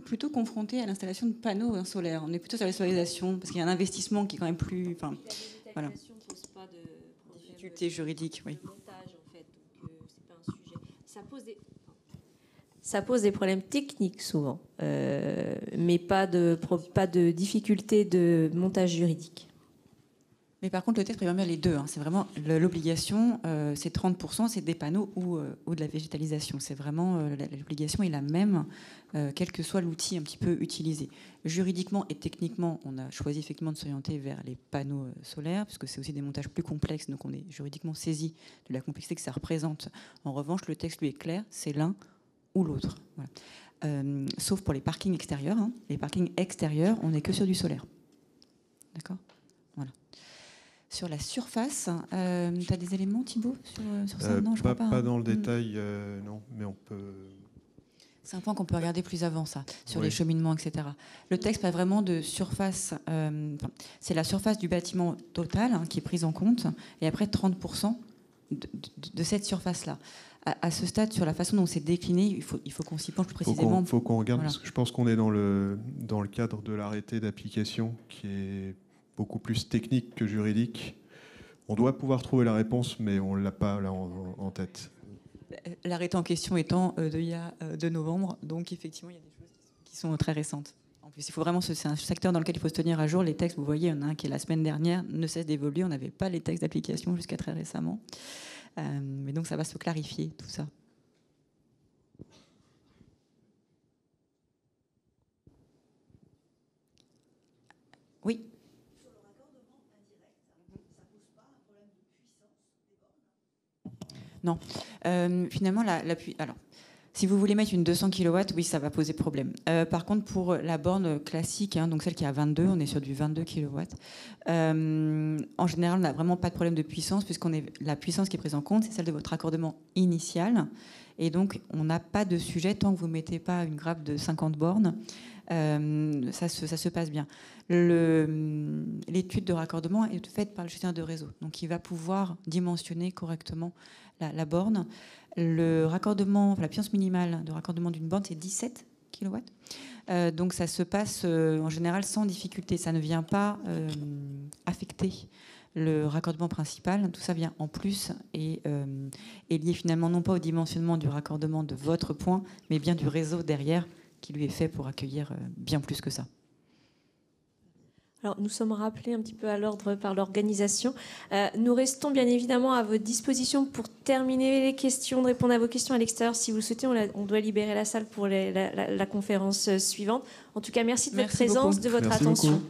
S3: plutôt confronté à l'installation de panneaux solaires. On est plutôt sur la solarisation parce qu'il y a un investissement qui est quand même plus. Voilà.
S1: Pose pas de
S3: difficulté juridique, oui.
S1: Montage, en fait, donc c'est pas un sujet. Ça pose des. Ça pose des problèmes techniques souvent, mais pas de difficulté de montage juridique.
S3: Mais par contre, le texte prévoit bien les deux. C'est vraiment l'obligation, c'est 30%, c'est des panneaux ou de la végétalisation. C'est vraiment l'obligation est la même, quel que soit l'outil un petit peu utilisé. Juridiquement et techniquement, on a choisi effectivement de s'orienter vers les panneaux solaires, puisque c'est aussi des montages plus complexes, donc on est juridiquement saisi de la complexité que ça représente. En revanche, le texte lui est clair, c'est l'un ou l'autre. Voilà. Sauf pour les parkings extérieurs. Les parkings extérieurs, on n'est que sur du solaire. D'accord ? Voilà. Sur la surface, tu as des éléments, Thibaut, sur ça? Non, je crois pas.
S2: Pas dans le détail, non, mais on peut...
S3: C'est un point qu'on peut regarder plus avant, ça, sur les cheminements, etc. Le texte parle vraiment de surface. C'est la surface du bâtiment total qui est prise en compte, et après 30% de cette surface-là. À ce stade, sur la façon dont c'est décliné, il faut qu'on s'y penche plus précisément.
S2: Il faut qu'on regarde,
S3: voilà.
S2: Parce que je pense qu'on est dans le cadre de l'arrêté d'application qui est beaucoup plus technique que juridique. On doit pouvoir trouver la réponse, mais on ne l'a pas là en tête.
S3: L'arrêté en question étant de novembre, donc effectivement, il y a des choses qui sont très récentes. En plus, il faut vraiment, c'est un secteur dans lequel il faut se tenir à jour. Les textes, vous voyez, il y en a un qui est la semaine dernière, ne cesse d'évoluer. On n'avait pas les textes d'application jusqu'à très récemment. Mais donc, ça va se clarifier, tout ça. Oui. Non. Finalement, alors, si vous voulez mettre une 200 kW, oui, ça va poser problème. Par contre, pour la borne classique, donc celle qui a 22, on est sur du 22 kW. En général, on n'a vraiment pas de problème de puissance, la puissance qui est prise en compte, c'est celle de votre raccordement initial. Et donc, on n'a pas de sujet tant que vous ne mettez pas une grappe de 50 bornes. Ça se passe bien. L'étude de raccordement est faite par le gestionnaire de réseau. Donc, il va pouvoir dimensionner correctement la borne. La puissance minimale de raccordement d'une borne, c'est 17 kW. Donc, ça se passe en général sans difficulté. Ça ne vient pas affecter le raccordement principal. Tout ça vient en plus et est lié finalement non pas au dimensionnement du raccordement de votre point, mais bien du réseau derrière qui lui est fait pour accueillir bien plus que ça.
S1: Alors, nous sommes rappelés un petit peu à l'ordre par l'organisation. Nous restons bien évidemment à votre disposition pour terminer les questions, de répondre à vos questions à l'extérieur. Si vous le souhaitez, on doit libérer la salle pour la conférence suivante. En tout cas, merci de votre présence, de votre attention.
S2: Beaucoup.